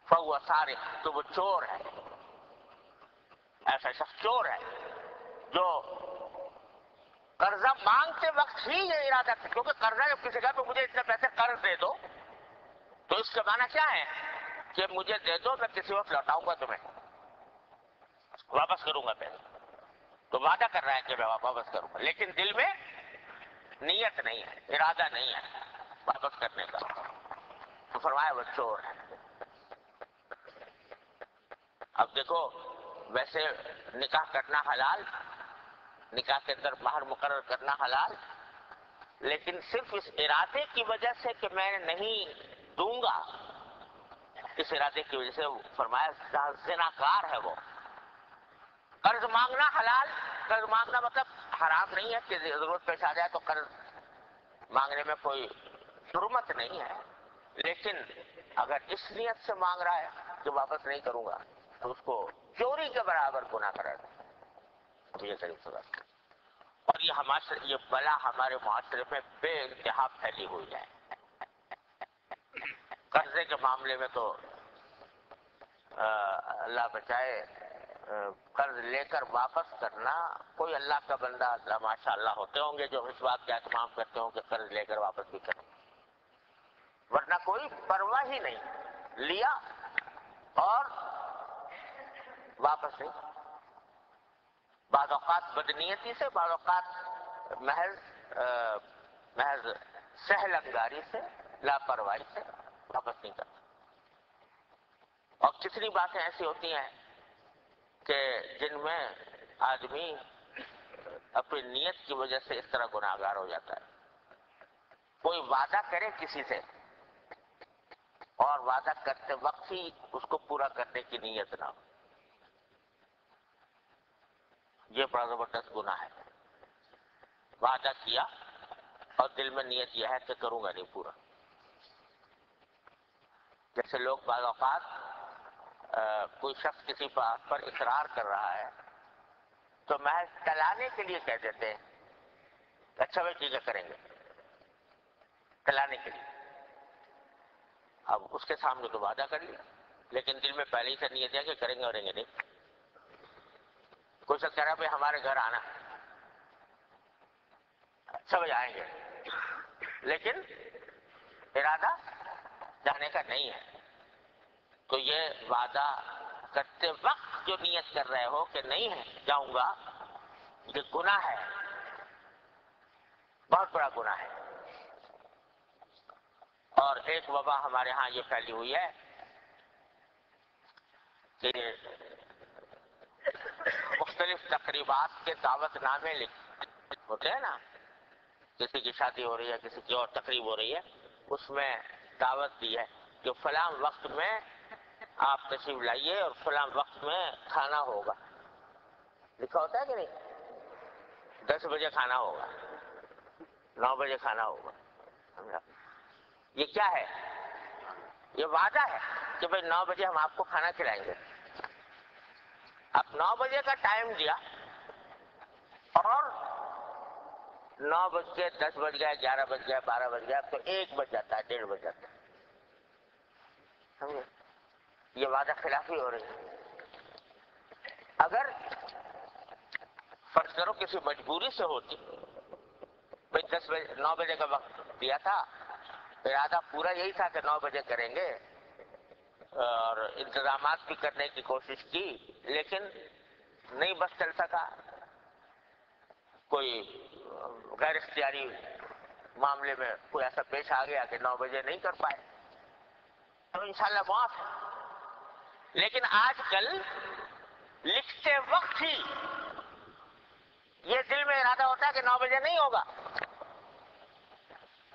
فہو سارق، تو وہ چور ہے. ایسا شخص چور ہے جو قرضہ مانگتے وقت ہی یہ ارادہ کرے. کیونکہ قرضہ جب کسی کا تو مجھے اتنے پیسے قرض دے دو، تو اس کا معنی کیا ہے کہ مجھے دے دو، میں کسی وقت لوٹاؤں گا، تمہیں واپس کروں گا پیسے. تو وعدہ کر رہا ہے کہ میں واپس کروں گا، لیکن دل میں نیت نہیں ہے، ارادہ نہیں ہے واپس کرنے کا. تو فرمایا وہ چور ہے. اب دیکھو ویسے نکاح کرنا حلال، نکاح کے اندر مہر مقرر کرنا حلال، لیکن صرف اس ارادے کی وجہ سے کہ میں نہیں دوں گا، اس ارادے کی وجہ سے فرمایا زناکار ہے وہ. قرض مانگنا حلال، قرض مانگنا مطلب حرام نہیں ہے کہ ضرورت پیش آ جائے تو قرض مانگنے میں کوئی حرمت نہیں ہے، لیکن اگر اس نیت سے مانگ رہا ہے کہ واپس نہیں کروں گا تو اس کو چوری کے برابر گناہ قرار دے. یہ قریب سے بات. اور یہ بلا ہمارے معاشرے میں بے انتہا پھیلی ہوئی ہے. قرضے کے معاملے میں تو اللہ بچائے، قرض لے کر واپس کرنا، کوئی اللہ کا بندہ اللہ ماشاء اللہ ہوتے ہوں گے جو اس بات کا اہتمام کرتے ہوں کہ قرض لے کر واپس بھی کریں، ورنہ کوئی پرواہ ہی نہیں، لیا اور واپس نہیں. بعض اوقات بدنیتی سے، بعض اوقات محض سہل انگاری سے، لاپرواہی سے واپس نہیں کرتا. اور کتنی باتیں ایسی ہوتی ہیں کہ جن میں آدمی اپنی نیت کی وجہ سے اس طرح گناہگار ہو جاتا ہے. کوئی وعدہ کرے کسی سے اور وعدہ کرتے وقت ہی اس کو پورا کرنے کی نیت نہ ہو، یہ بڑا زبردست گناہ ہے. وعدہ کیا اور دل میں نیت یہ ہے کہ کروں گا نہیں پورا. جیسے لوگ بعض اوقات کوئی شخص کسی بات پر اصرار کر رہا ہے تو محض ٹلانے کے لیے کہہ دیتے ہیں اچھا بھائی ٹھیک ہے کریں گے، ٹلانے کے لیے. اب اس کے سامنے تو وعدہ کر لیا، لیکن دل میں پہلے ہی سے نیت ہے کہ کریں گے اور رہیں گے نہیں. کوئی شخص کہہ رہا ہے ہمارے گھر آنا، سمجھ آئیں گے، لیکن ارادہ جانے کا نہیں ہے. تو یہ وعدہ کرتے وقت جو نیت کر رہے ہو کہ نہیں ہے جاؤں گا، یہ گناہ ہے، بہت بڑا گناہ ہے. اور ایک وبا ہمارے ہاں یہ پھیلی ہوئی ہے کہ مختلف تقریبات کے دعوت نامے ہوتے ہیں نا، کسی کی شادی ہو رہی ہے، کسی کی اور تقریب ہو رہی ہے، اس میں دعوت دی ہے کہ فلاں وقت میں آپ تشریف لائیے اور فلاں وقت میں کھانا ہوگا. لکھا ہوتا ہے کہ نہیں؟ 10 بجے کھانا ہوگا، 9 بجے کھانا ہوگا. یہ کیا ہے؟ یہ وعدہ ہے کہ بھئی 9 بجے ہم آپ کو کھانا کھلائیں گے. اب 9 بجے کا ٹائم دیا اور 9 بج کے 10 بج گیا، 11 بج گیا، 12 بج گیا، تو 1 بج جاتا ہے، 1:30 بج جاتا ہے. سمجھے؟ یہ وعدہ خلافی ہو رہی ہے. اگر فرض کرو کسی مجبوری سے ہوتی، بھئی 9 بجے کا وقت دیا تھا، ارادہ پورا یہی تھا کہ 9 بجے کریں گے اور انتظامات بھی کرنے کی کوشش کی، لیکن نہیں بس چل سکا، کوئی غیر اختیاری معاملے میں کوئی ایسا پیش آ گیا کہ 9 بجے نہیں کر پائے، تو انشاءاللہ معاف ہے. لیکن آج کل لکھتے وقت ہی یہ دل میں ارادہ ہوتا ہے کہ 9 بجے نہیں ہوگا.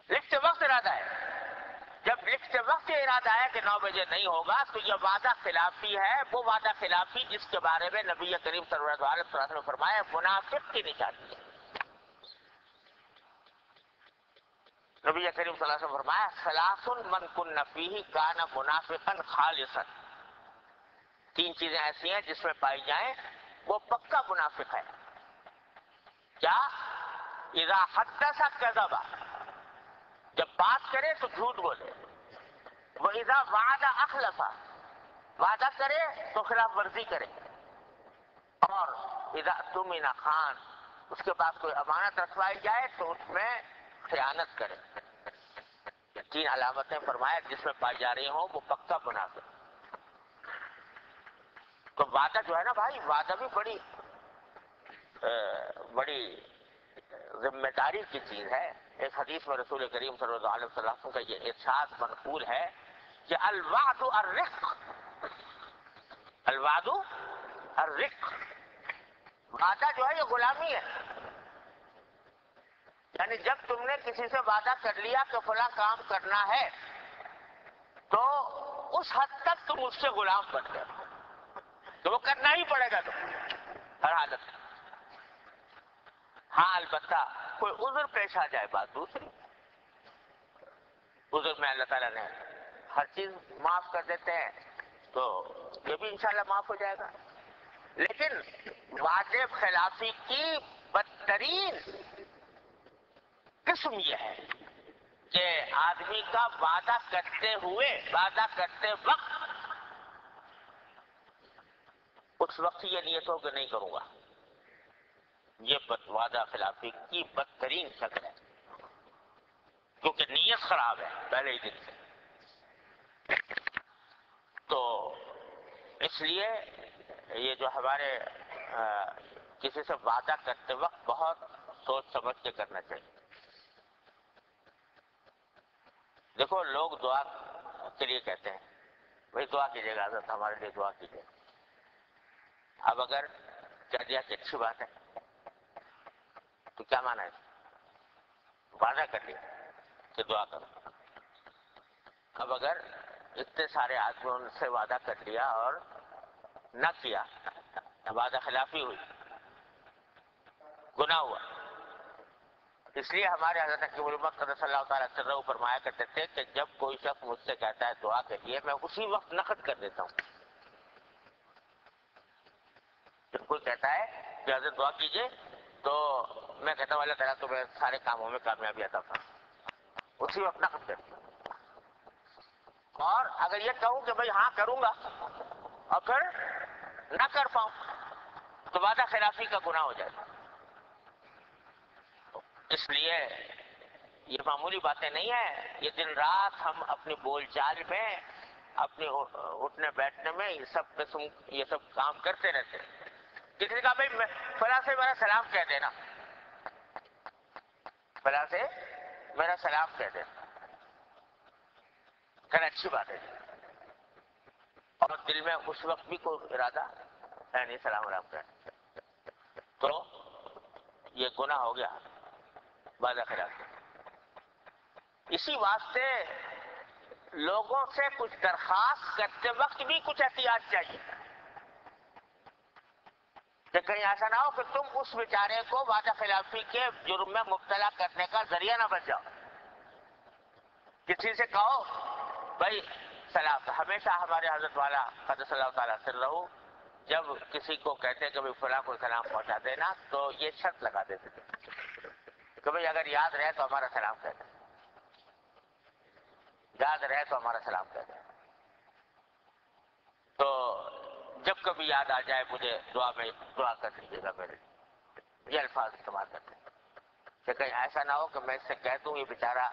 لکھتے وقت ارادہ ہے. جب لکھتے وقت یہ ارادہ ہے کہ 9 بجے نہیں ہوگا، تو یہ وعدہ خلافی ہے، وہ وعدہ خلافی جس کے بارے میں نبی کریم صلی اللہ علیہ وسلم نے فرمایا منافق کی نشانی ہے. نبی کریم صلی اللہ علیہ وسلم نے فرمایا ثلاث من کن فیہ کان منافقا خالصا. 3 چیزیں ایسی ہیں جس میں پائی جائیں وہ پکا منافق ہے. کیا؟ اذا حدث کذب، جب بات کرے تو جھوٹ بولے. وَإِذَا وَعَدَ أَخْلَفَ، وعدہ کرے تو خلاف ورزی کرے. اور اذا اؤتمن خان، اس کے پاس کوئی امانت رکھوائی جائے تو اس میں خیانت کرے. 3 علامتیں فرمایا جس میں پائی جا رہی ہوں وہ پکا منافق. تو وعدہ جو ہے نا بھائی، وعدہ بھی بڑی ذمہ داری کی چیز ہے. ایک حدیث میں رسول کریم صلی اللہ علیہ وسلم کا یہ ارشاد منقول ہے کہ الوعد الرق، الوعد الرق، وعدہ جو ہے یہ غلامی ہے. یعنی جب تم نے کسی سے وعدہ کر لیا کہ فلاں کام کرنا ہے تو اس حد تک تم اس سے غلام بن گئے، تو وہ کرنا ہی پڑے گا تم ہر حالت میں. ہاں البتہ کوئی عذر پیش آ جائے بات دوسری. عذر میں اللہ تعالیٰ نے ہر چیز معاف کر دیتے ہیں، تو یہ بھی انشاءاللہ معاف ہو جائے گا. لیکن وعدے خلافی کی بدترین قسم یہ ہے کہ آدمی کا وعدہ کرتے ہوئے، وعدہ کرتے وقت اس وقت یہ نیت ہو کہ نہیں کروں گا. یہ وعدہ خلافی کی بدترین شکل ہے، کیونکہ نیت خراب ہے پہلے ہی دن سے. تو اس لیے یہ جو ہمارے کسی سے وعدہ کرتے وقت بہت سوچ سمجھ کے کرنا چاہیے. دیکھو لوگ دعا کے لیے کہتے ہیں بھائی دعا کیجیے گا، حضرت ہمارے لیے دعا کیجیے. اب اگر کہہ دیا کہ اچھی بات ہے تو کیا مانا ہے؟ وعدہ کر لیا کہ دعا کرو. اب اگر اتنے سارے آدمیوں سے وعدہ کر لیا اور نہ کیا، وعدہ خلافی ہوئی، گناہ ہوا. اس لیے ہمارے حضرت حکیم الامت قدس اللہ تعالیٰ سرہ فرمایا کرتے تھے کہ جب کوئی شخص مجھ سے کہتا ہے دعا کے لیے، میں اسی وقت نقد کر دیتا ہوں. جب کوئی کہتا ہے کہ حضرت دعا کیجیے تو میں کہتا ہوں اللہ تعالیٰ تمہیں سارے کاموں میں کامیابی عطا فرمائے، اسی وقت نقد کرتا ہوں. اور اگر یہ کہوں کہ بھائی ہاں کروں گا اور پھر نہ کر پاؤں تو وعدہ خلافی کا گناہ ہو جائے گا. اس لیے یہ معمولی باتیں نہیں ہیں. یہ دن رات ہم اپنی بول چال میں، اپنے اٹھنے بیٹھنے میں یہ سب کام کرتے رہتے ہیں. کسی نے کہا بھائی فلاں سے میرا سلام کہہ دینا، فلاں سے میرا سلام کہہ دینا. کہنا اچھی بات ہے، اور دل میں اس وقت بھی کوئی ارادہ ہے نہیں سلام علیکم کہنا، تو یہ گناہ ہو گیا وعدہ خلاف. اسی واسطے لوگوں سے کچھ درخواست کرتے وقت بھی کچھ احتیاط چاہیے کہ کہیں ایسا نہ ہو کہ تم اس بیچارے کو وعدہ خلافی کے جرم میں مبتلا کرنے کا ذریعہ نہ بن جاؤ. کسی سے کہو بھائی سلام. ہمیشہ ہمارے حضرت والا قدس اللہ تعالیٰ سر رہو جب کسی کو کہتے کہ بھائی فلاں کو سلام پہنچا دینا تو یہ شرط لگا دیتے تھے کہ بھائی اگر یاد رہے تو ہمارا سلام کہہ دیں، یاد رہے تو ہمارا سلام کہہ دیں. تو جب کبھی یاد آ جائے مجھے دعا کر دیجیے گا میرے. یہ الفاظ استعمال کرتے ہیں کہ کہیں ایسا نہ ہو کہ میں اس سے کہہ دوں یہ بیچارہ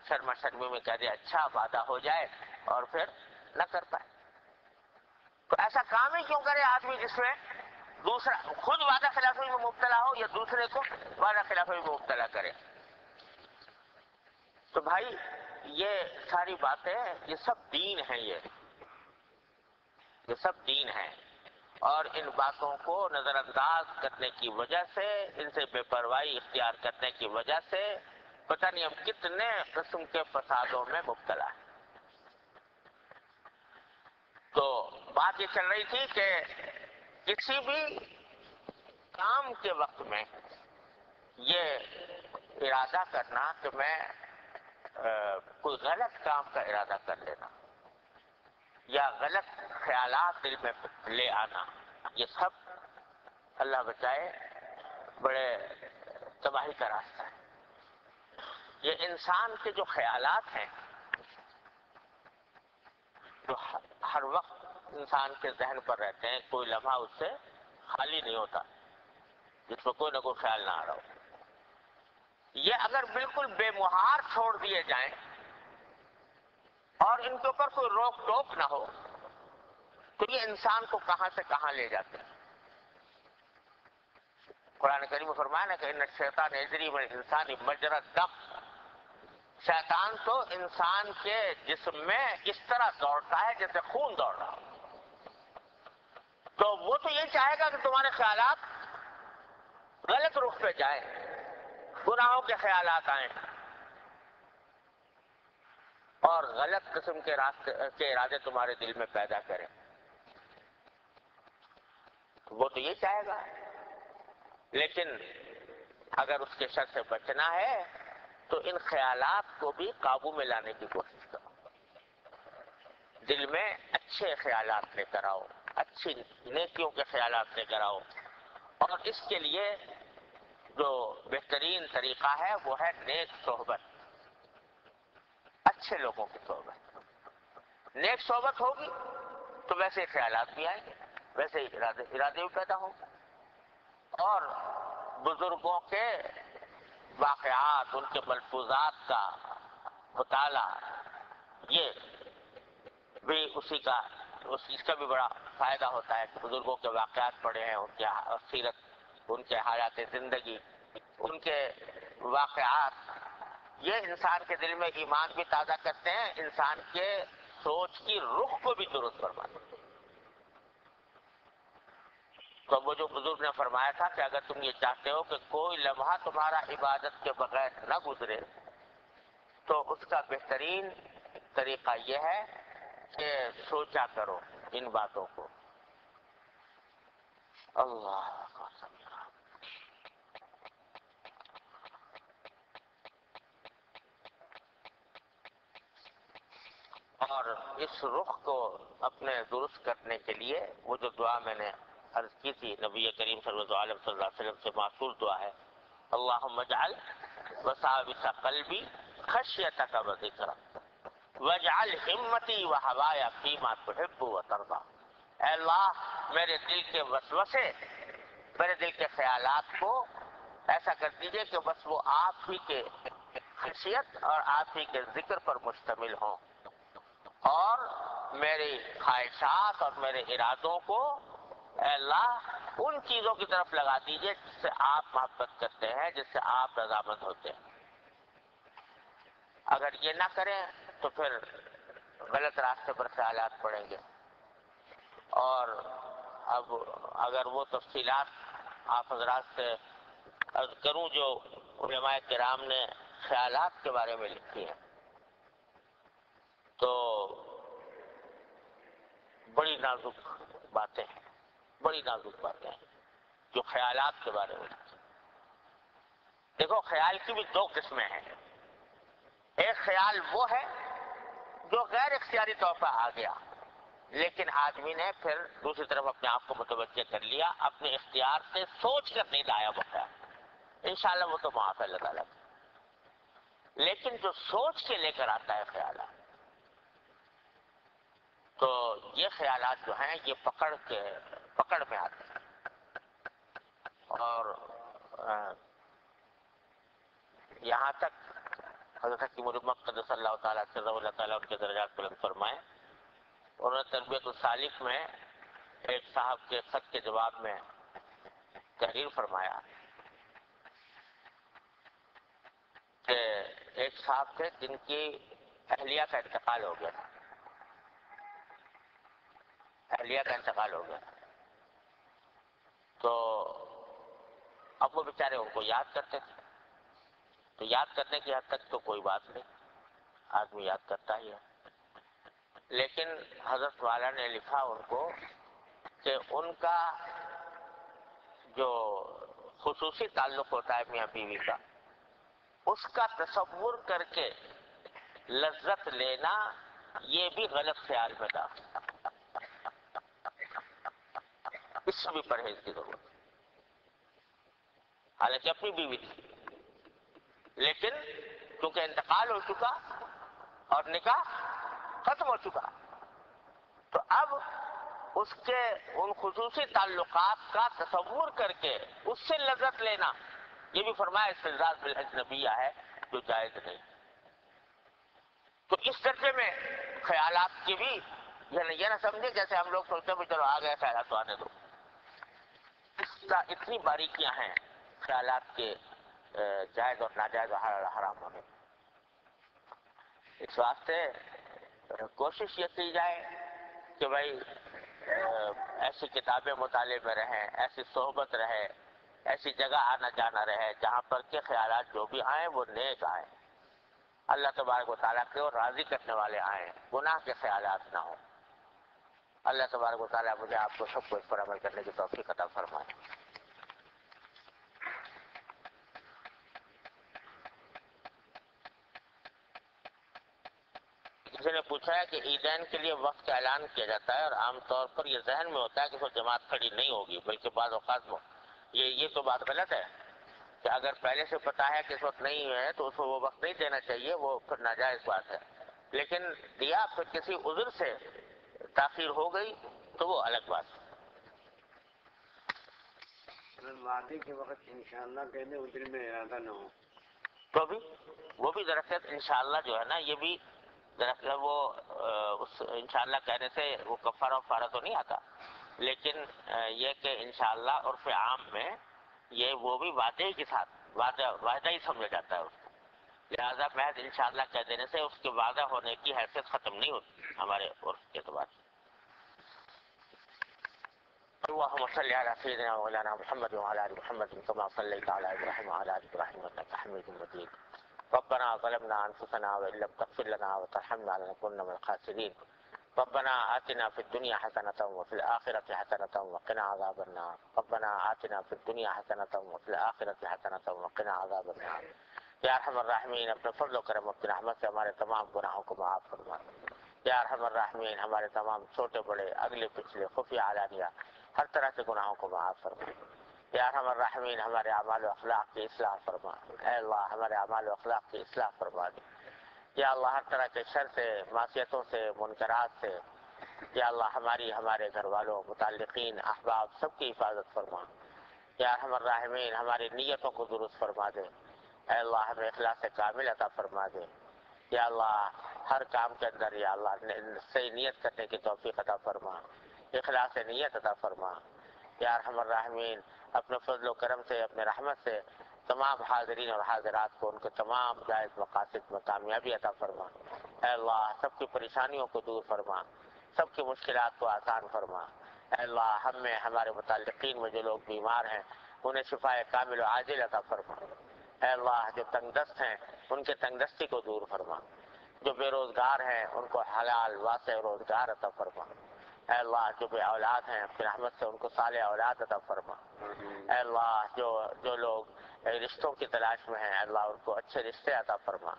شرما شرمی میں کہہ دے اچھا وعدہ ہو جائے اور پھر نہ کر پائے. تو ایسا کام ہی کیوں کرے آدمی جس میں دوسرا خود وعدہ خلافی میں مبتلا ہو یا دوسرے کو وعدہ خلافی میں مبتلا کرے. تو بھائی یہ ساری باتیں یہ سب دین ہیں، یہ سب دین ہیں. اور ان باتوں کو نظر انداز کرنے کی وجہ سے، ان سے بے پرواہی اختیار کرنے کی وجہ سے پتہ نہیں ہم کتنے قسم کے فسادوں میں مبتلا ہیں. تو بات یہ چل رہی تھی کہ کسی بھی کام کے وقت میں یہ ارادہ کرنا کہ میں کوئی غلط کام کا ارادہ کر لینا یا غلط خیالات دل میں لے آنا، یہ سب اللہ بچائے بڑے تباہی کا راستہ ہے. یہ انسان کے جو خیالات ہیں جو ہر وقت انسان کے ذہن پر رہتے ہیں، کوئی لمحہ اس سے خالی نہیں ہوتا جس میں کوئی نہ کوئی خیال نہ آ رہا ہو. یہ اگر بالکل بے مہار چھوڑ دیے جائیں اور ان کے اوپر کوئی روک ٹوک نہ ہو تو یہ انسان کو کہاں سے کہاں لے جاتے ہیں. قرآن کریم میں فرمایا نا کہ ان الشیطان یجری من الانسان مجری الدم. شیطان تو انسان کے جسم میں اس طرح دوڑتا ہے جیسے خون دوڑ رہا ہو. تو وہ تو یہ چاہے گا کہ تمہارے خیالات غلط رخ پہ جائیں، گناہوں کے خیالات آئیں اور غلط قسم کے ارادے تمہارے دل میں پیدا کریں. وہ تو یہ چاہے گا. لیکن اگر اس کے شر سے بچنا ہے تو ان خیالات کو بھی قابو میں لانے کی کوشش کرو. دل میں اچھے خیالات لے کر آؤ، اچھی نیکیوں کے خیالات لے کر آؤ. اور اس کے لیے جو بہترین طریقہ ہے وہ ہے نیک صحبت، اچھے لوگوں کی صحبت. نیک صحبت ہوگی تو ویسے خیالات بھی آئیں گے، ویسے ہی ارادے بھی پیدا ہوں گے. اور بزرگوں کے واقعات، ان کے ملفوظات کا مطالعہ یہ بھی اس کا بھی بڑا فائدہ ہوتا ہے کہ بزرگوں کے واقعات پڑھے ہیں، ان کی سیرت، ان کے حالات زندگی، ان کے واقعات. یہ انسان کے دل میں ایمان بھی تازہ کرتے ہیں، انسان کے سوچ کی رخ کو بھی درست فرماتے ہیں. تو وہ جو بزرگ نے فرمایا تھا کہ اگر تم یہ چاہتے ہو کہ کوئی لمحہ تمہارا عبادت کے بغیر نہ گزرے تو اس کا بہترین طریقہ یہ ہے کہ سوچا کرو ان باتوں کو. اللہ اور اس رخ کو اپنے درست کرنے کے لیے وہ جو دعا میں نے عرض کی تھی نبی کریم صلی اللہ علیہ وسلم سے معصول دعا ہے، اللہم اجعل وساوس قلبی خشیتک و ذکرک. وَاجْعَلْ ہمتی وَہَوَایَ فِیمَا تُحِبُّ وَتَرْضَىٰ، اے اللہ میرے دل کے وسوسے، میرے دل کے خیالات کو ایسا کر دیجئے کہ بس وہ آپ ہی کے خشیت اور آپ ہی کے ذکر پر مشتمل ہوں، اور میری خواہشات اور میرے ارادوں کو اے اللہ ان چیزوں کی طرف لگا دیجئے جس سے آپ محبت کرتے ہیں، جس سے آپ رضامند ہوتے ہیں۔ اگر یہ نہ کریں تو پھر غلط راستے پر خیالات پڑیں گے۔ اور اب اگر وہ تفصیلات آپ حضرات سے عرض کروں جو علماء کرام نے خیالات کے بارے میں لکھی ہیں، تو بڑی نازک باتیں ہیں، بڑی نازک باتیں ہیں جو خیالات کے بارے میں لکھی۔ دیکھو خیال کی بھی دو قسمیں ہیں، ایک خیال وہ ہے جو غیر اختیاری طور پر آ گیا، لیکن آدمی نے پھر دوسری طرف اپنے آپ کو متوجہ کر لیا، اپنے اختیار سے سوچ کر نہیں لایا وہ خیال، انشاءاللہ وہ تو معاف ہے اللہ تعالیٰ کا۔ لیکن جو سوچ کے لے کر آتا ہے خیالات، تو یہ خیالات جو ہیں یہ پکڑ میں آتے ہیں، اور یہاں تک حضرت حکیم الامت قدس اللہ تعالیٰ سے اللہ تعالیٰ ان کے درجات بلند فرمائے، انہوں نے تربیت السالک میں ایک صاحب کے خط کے جواب میں تحریر فرمایا کہ ایک صاحب تھے جن کی اہلیہ کا انتقال ہو گیا تھا، اہلیہ کا انتقال ہو گیا، تو اب وہ بیچارے ان کو یاد کرتے تھے، تو یاد کرنے کی حد تک تو کوئی بات نہیں، آدمی یاد کرتا ہی ہے، لیکن حضرت والا نے لکھا ان کو کہ ان کا جو خصوصی تعلق ہوتا ہے میاں بیوی کا، اس کا تصور کر کے لذت لینا یہ بھی غلط خیال میں داخل، اس سے بھی پرہیز کی ضرورت ہے۔ حالانکہ اپنی بیوی تھی، لیکن کیونکہ انتقال ہو چکا اور نکاح ختم ہو چکا، تو اب اس کے ان خصوصی تعلقات کا تصور کر کے اس سے لذت لینا، یہ بھی فرمایا استلذاذ بالاجنبیہ ہے جو جائز نہیں۔ تو اس درجے میں خیالات کی بھی یہ نہ سمجھے جیسے ہم لوگ سوچتے ہیں چلو آ گئے خیالات تو آنے دو، اس کا اتنی باریکیاں ہیں خیالات کے جائز اور ناجائز اور حرام ہونے۔ اس واسطے کوشش یہ کی جائے کہ بھائی ایسی کتابیں مطالعے میں رہیں، ایسی صحبت رہے، ایسی جگہ آنا جانا رہے جہاں پر کے خیالات جو بھی آئیں وہ نیک آئیں، اللہ تبارک و تعالیٰ کے راضی کرنے والے آئیں، گناہ کے خیالات نہ ہوں۔ اللہ تبارک و تعالیٰ مجھے آپ کو سب کو اس پر عمل کرنے کی توفیق عطا فرمائے۔ کسی نے پوچھا ہے کہ عیدین کے لیے وقت کا اعلان کیا جاتا ہے اور عام طور پر یہ ذہن میں ہوتا ہے کہ وہ جماعت کھڑی نہیں ہوگی، بلکہ بعض اوقات یہ تو بات غلط ہے کہ اگر پہلے سے پتا ہے کہ اس وقت نہیں ہے تو اس کو وہ وقت نہیں دینا چاہیے، وہ پھر ناجائز بات ہے، لیکن دیا پھر کسی عذر سے تاخیر ہو گئی تو وہ الگ بات ہے۔ وعدے کے وقت انشاءاللہ کہنے اس دن میں ارادہ نہ ہو تو بھی وہ بھی دراصل انشاءاللہ جو ہے نا، یہ بھی دراصل وہ اس انشاءاللہ کہنے سے وہ کفارہ وفارہ تو نہیں آتا، لیکن یہ کہ انشاءاللہ عرف عام میں یہ وہ بھی وعدے کے ساتھ وعدہ ہی سمجھا جاتا ہے اس کو، لہٰذا محض انشاءاللہ کہہ دینے سے اس کے وعدہ ہونے کی حیثیت ختم نہیں ہوتی ہمارے عرف کے اعتبار سے۔ اللهم صل على سيدنا مولانا محمد وعلى ال محمد كما صليت على ابراهيم وعلى ال ابراهيم انك حميد مجيد. ربنا ظلمنا انفسنا وان لم تغفر لنا وترحمنا لنكونن من الخاسرين. ربنا آتنا في الدنيا حسنة وفي الآخرة حسنة وقنا عذاب النار. ربنا آتنا في الدنيا حسنة وفي الآخرة حسنة وقنا عذاب النار. یا ارحم الراحمین اپنے فضل و کرم اپنی رحمت سے ہمارے تمام گناہوں کو معاف فرما۔ یا ارحم الراحمین ہمارے تمام چھوٹے بڑے اگلے پچھلے خفیہ علانیہ ہر طرح کے گناہوں کو معاف فرما۔ یا ارحم الراحمین ہمارے اعمال و اخلاق کی اصلاح فرما۔ اے اللہ ہمارے اعمال و اخلاق کی اصلاح فرما دے۔ یا اللہ ہر طرح کے شر سے، معصیتوں سے، منکرات سے یا اللہ ہمارے گھر والوں، متعلقین، احباب سب کی حفاظت فرما۔ یا ارحم الراحمین ہماری نیتوں کو درست فرما دے، اے اللہ ہمیں اخلاص کامل عطا فرما دے۔ یا اللہ ہر کام کے اندر یا اللہ صحیح نیت کرنے کی توفیق عطا فرما، اخلاص نیت عطا فرما۔ یا ارحم الراحمین اپنے فضل و کرم سے، اپنے رحمت سے تمام حاضرین اور حاضرات کو ان کے تمام جائز مقاصد میں کامیابی عطا فرما۔ اے اللہ سب کی پریشانیوں کو دور فرما، سب کی مشکلات کو آسان فرما۔ اے اللہ ہم میں، ہمارے متعلقین میں جو لوگ بیمار ہیں انہیں شفاء کامل و عاجل عطا فرما۔ اے اللہ جو تنگ دست ہیں ان کے تنگ دستی کو دور فرما، جو بے روزگار ہیں ان کو حلال واسع روزگار عطا فرما۔ اے اللہ جو بے اولاد ہیں اپنی رحمت سے ان کو صالح اولاد عطا فرما۔ اے اللہ جو لوگ رشتوں کی تلاش میں ہیں اے اللہ ان کو اچھے رشتے عطا فرما۔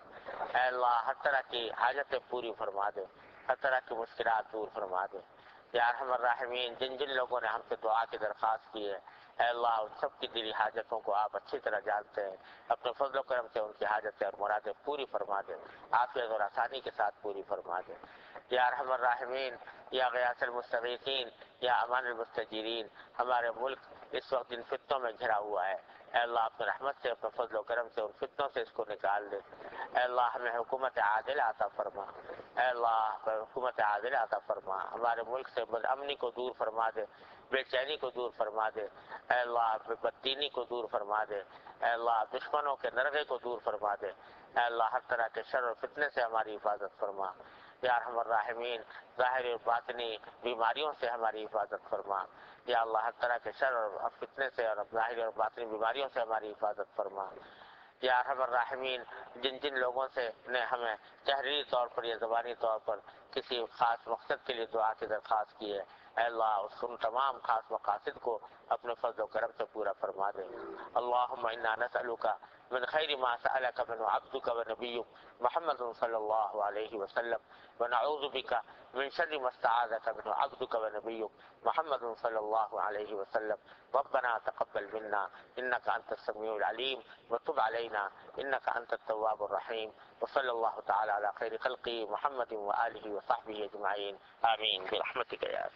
اے اللہ ہر طرح کی حاجتیں پوری فرما دے، ہر طرح کی مشکلات دور فرما دے۔ یا ارحم الراحمین جن لوگوں نے ہم سے دعا کی درخواست کی ہے اے اللہ ان سب کی دلی حاجتوں کو آپ اچھی طرح جانتے ہیں، اپنے فضل و کرم سے ان کی حاجتیں اور مرادیں پوری فرما دے، عافیت اور آسانی کے ساتھ پوری فرما دے۔ یا ارحم الراحمین یا غیاث المستغیثین یا امان المستجیرین ہمارے ملک اس وقت ان فتنوں میں گھرا ہوا ہے، اے اللہ اپنے رحمت سے، اپنے فضل و کرم سے ان فتنوں سے اس کو نکال دے۔ اے اللہ ہمیں حکومت عادل عطا فرما، اے اللہ حکومت عادل عطا فرما، ہمارے ملک سے بد امنی کو دور فرما دے، بے چینی کو دور فرما دے، اے اللہ بددینی کو دور فرما دے، اے اللہ دشمنوں کے نرغے کو دور فرما دے، اے اللہ ہر طرح کے شر اور فتنے سے ہماری حفاظت فرما۔ یا ارحم الراحمین ظاہری اور باطنی بیماریوں سے ہماری حفاظت فرما، یا اللہ ہر طرح کے شر اور فتنے سے اور ظاہری اور باطنی بیماریوں سے ہماری حفاظت فرما۔ یا ارحم الراحمین جن لوگوں سے نے ہمیں تحریری طور پر یا زبانی طور پر کسی خاص مقصد کے لیے دعا کی درخواست کی ہے اے اللہ ان تمام خاص مقاصد کو اپنے فضل و کرم سے پورا فرما دے۔ اللہم انا نسألک من خیر ما سألک من عبدک و نبیک محمد صلی اللہ علیہ وسلم ونعوذ بک من شر ما استعاذک من عبدک و نبیک محمد صلی اللہ علیہ وسلم ربنا تقبل منا انك انت السميع العليم وتب علينا انك انت التواب الرحيم وصلى الله تعالى على خير خلقه محمد وآله وصحبه اجمعين آمين برحمتك يا